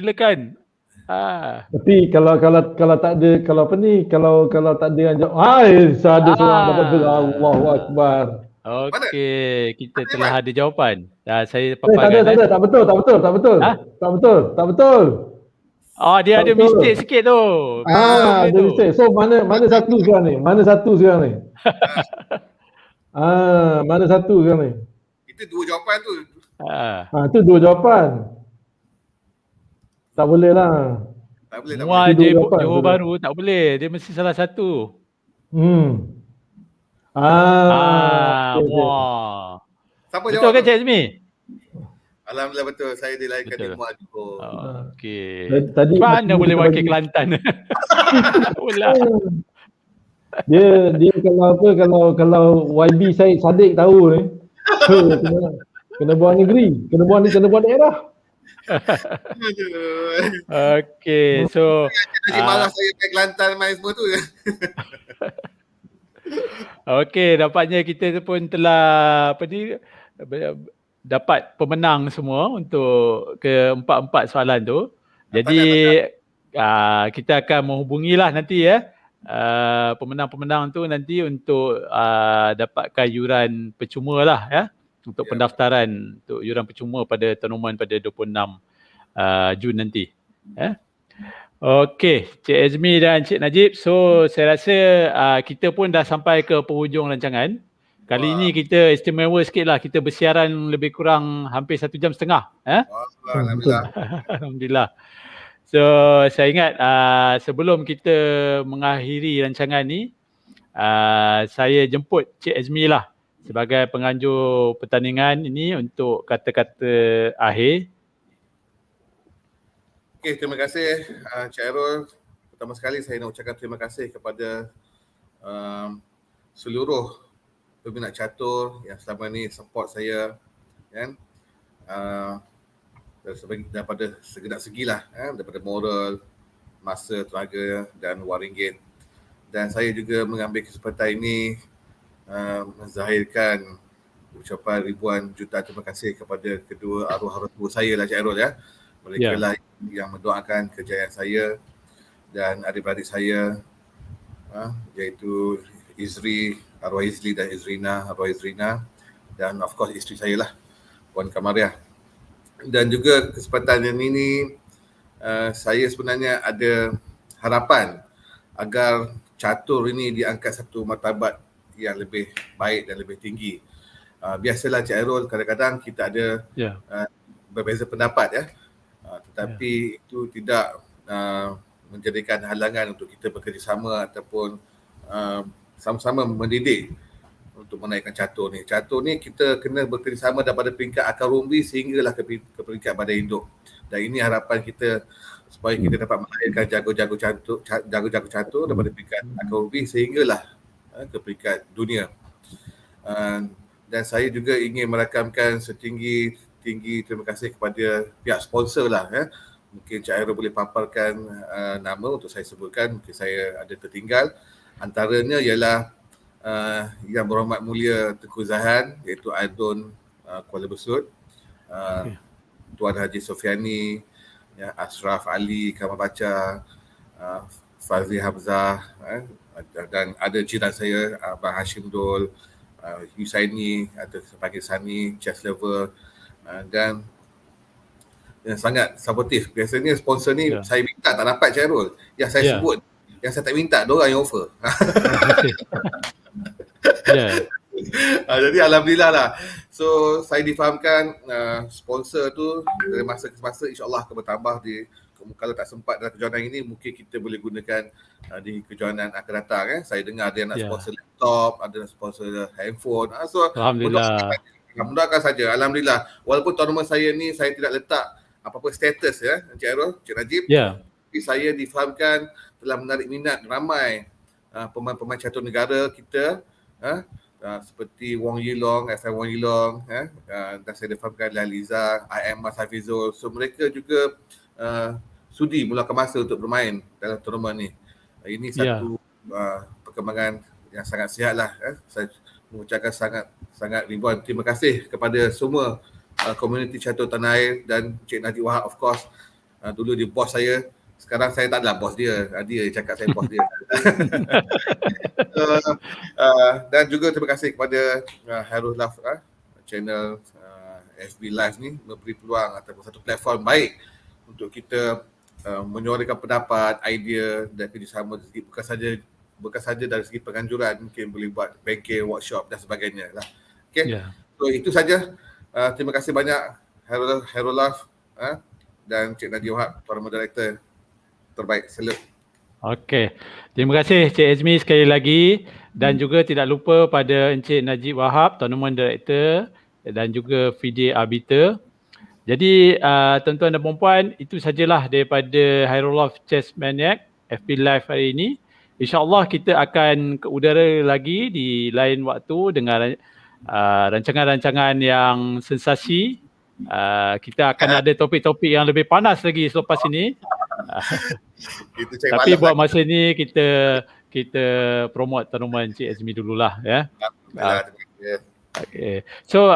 [SPEAKER 6] Tapi kalau tak ada, kalau tak ada yang jawab, ada seorang dapat betul. Allahu Akbar.
[SPEAKER 1] Okey, kita telah ada jawapan. Saya
[SPEAKER 6] Tak
[SPEAKER 1] paparkan.
[SPEAKER 6] ada, tak betul. Tak betul.
[SPEAKER 1] Dia ada mistake sikit tu.
[SPEAKER 6] Ada mistake. So mana satu sekarang ni? Mana satu sekarang ni?
[SPEAKER 2] Itu dua jawapan tu.
[SPEAKER 6] Itu dua jawapan. Tak boleh lah.
[SPEAKER 1] Muah je Johor Bahru tak boleh. Dia mesti salah satu. Muah.
[SPEAKER 2] Siapa
[SPEAKER 1] Betul
[SPEAKER 2] jawab
[SPEAKER 1] ke Cik Azmi?
[SPEAKER 2] Alhamdulillah betul. Saya dilahirkan di Muar Johor.
[SPEAKER 1] Okey.
[SPEAKER 6] Tadi
[SPEAKER 1] mana boleh wakil Kelantan? Pula.
[SPEAKER 6] Dia kalau YB Syed Saddiq tahu ni, kena buang negeri, kena buang daerah.
[SPEAKER 1] Okey, so
[SPEAKER 2] Jadi marah saya ke Kelantan main semua tu.
[SPEAKER 1] okey, nampaknya kita pun telah dapat pemenang semua untuk ke-4 soalan tu. Jadi kita akan menghubungilah nanti ya pemenang-pemenang tu nanti untuk dapatkan yuran percuma lah ya, untuk pendaftaran untuk yuran percuma pada tournament pada 26 Jun nanti. Okey, Cik Azmi dan Cik Najib. So saya rasa kita pun dah sampai ke penghujung rancangan. Kali ini kita istimewa sikit lah. Kita bersiaran lebih kurang hampir 1 jam setengah.
[SPEAKER 2] Alhamdulillah.
[SPEAKER 1] Alhamdulillah. So saya ingat sebelum kita mengakhiri rancangan ni, saya jemput Cik Azmi lah sebagai penganjur pertandingan ini untuk kata-kata akhir.
[SPEAKER 2] Okey, terima kasih Cik Hairul. Pertama sekali saya nak ucapkan terima kasih kepada seluruh peminat catur yang selama ni support saya, kan, daripada segenap segilah, daripada moral, masa, tenaga dan wang ringgit. Dan saya juga mengambil kesempatan ini menzahirkan ucapan ribuan juta terima kasih kepada kedua arwah orang tua saya lah, Cik Hairul ya. Mereka lah yang mendoakan kejayaan saya dan adik-beradik saya, iaitu Izri, arwah Izli dan Izrina, arwah Izrina, dan of course isteri saya lah, Puan Kamaria. Dan juga kesempatan yang ini saya sebenarnya ada harapan agar catur ini diangkat satu martabat yang lebih baik dan lebih tinggi. Biasalah Cik Hairul, kadang-kadang kita ada berbeza pendapat ya. Tetapi itu tidak menjadikan halangan untuk kita bekerjasama ataupun sama-sama mendidik untuk menaikkan catur ni. Catur ni kita kena bekerjasama daripada peringkat akar rumbi sehinggalah ke peringkat badan induk. Dan ini harapan kita supaya kita dapat melahirkan jago-jago catur daripada peringkat akar rumbi sehinggalah ke peringkat dunia. Dan saya juga ingin merakamkan setinggi terima kasih kepada pihak sponsor lah ya. Mungkin Cik Hairul boleh paparkan nama untuk saya sebutkan, mungkin saya ada tertinggal. Antaranya ialah Yang Berhormat Mulia Tengku Zahan, iaitu Aidon Kuala Besut, Tuan Haji Sofiani, ya, Ashraf Ali Kamal Baca, Fazli Hamzah, dan ada jiran saya Abang Hashim Dol, Husaini atau panggil Sani, chess lover, dan yang sangat supportive. Biasanya sponsor ni saya minta tak dapat, Cik Hairul. Yang saya sebut, yang saya tak minta, diorang yang offer. Jadi alhamdulillah lah. So saya difahamkan sponsor tu dari masa ke masa insyaAllah akan bertambah kalau tak sempat dalam kejohanan ini, mungkin kita boleh gunakan di kejohanan akan datang. Saya dengar ada yang nak sponsor laptop, ada yang sponsor handphone. So
[SPEAKER 1] alhamdulillah.
[SPEAKER 2] Mendoakan saja. Alhamdulillah. Walaupun tournament saya ni saya tidak letak apa-apa status ya, Encik Hairul, Cik Najib. Tapi saya difahamkan telah menarik minat ramai pemain-pemain catur negara kita, seperti Wong Yilong, FM Wong Yilong, dan saya difahamkan Liza, IM Mas Hafizul. So mereka juga sudi meluangkan masa untuk bermain dalam tournament ni. Ini satu perkembangan yang sangat sihat lah. Saya mengucapkan sangat ribuan terima kasih kepada semua komuniti catur tanah air dan Cik Najib Wahab, of course. Dulu dia bos saya, sekarang saya tak adalah bos dia. Dia cakap saya bos dia. Dan juga terima kasih kepada Hairul Love channel FB Live ni memberi peluang ataupun satu platform baik untuk kita menyuarakan pendapat, idea dan kerjasama dari segi bukan saja dari segi penganjuran, mungkin boleh buat banking, workshop dan sebagainya lah. Okay. So itu saja. Terima kasih banyak Hairul Love dan Cik Najib Wahab, Tuan Moderator terbaik. Salut. Okey.
[SPEAKER 1] Terima kasih Cik Azmi sekali lagi, dan juga tidak lupa pada Encik Najib Wahab, Tournament Director, dan juga FIDE Arbiter. Jadi tuan-tuan dan puan-puan, itu sajalah daripada Hairul Love Chess Maniac FB Live hari ini. InsyaAllah kita akan ke udara lagi di lain waktu dengan rancangan-rancangan yang sensasi. Kita akan ada topik-topik yang lebih panas lagi selepas ini. Tapi buat masa ni kita promote tournament Cik Azmi dululah ya. Okay. So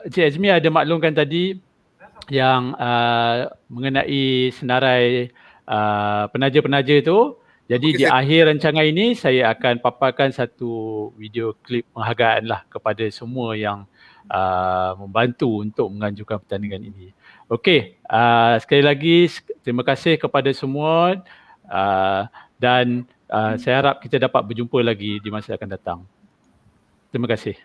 [SPEAKER 1] Cik Azmi ada maklumkan tadi yang mengenai senarai penaja-penaja itu. Jadi
[SPEAKER 2] Okey,
[SPEAKER 1] di
[SPEAKER 2] saya-
[SPEAKER 1] akhir rancangan ini saya akan paparkan satu video klip penghargaan lah kepada semua yang membantu untuk menganjurkan pertandingan ini. Okey, sekali lagi terima kasih kepada semua dan saya harap kita dapat berjumpa lagi di masa akan datang. Terima kasih.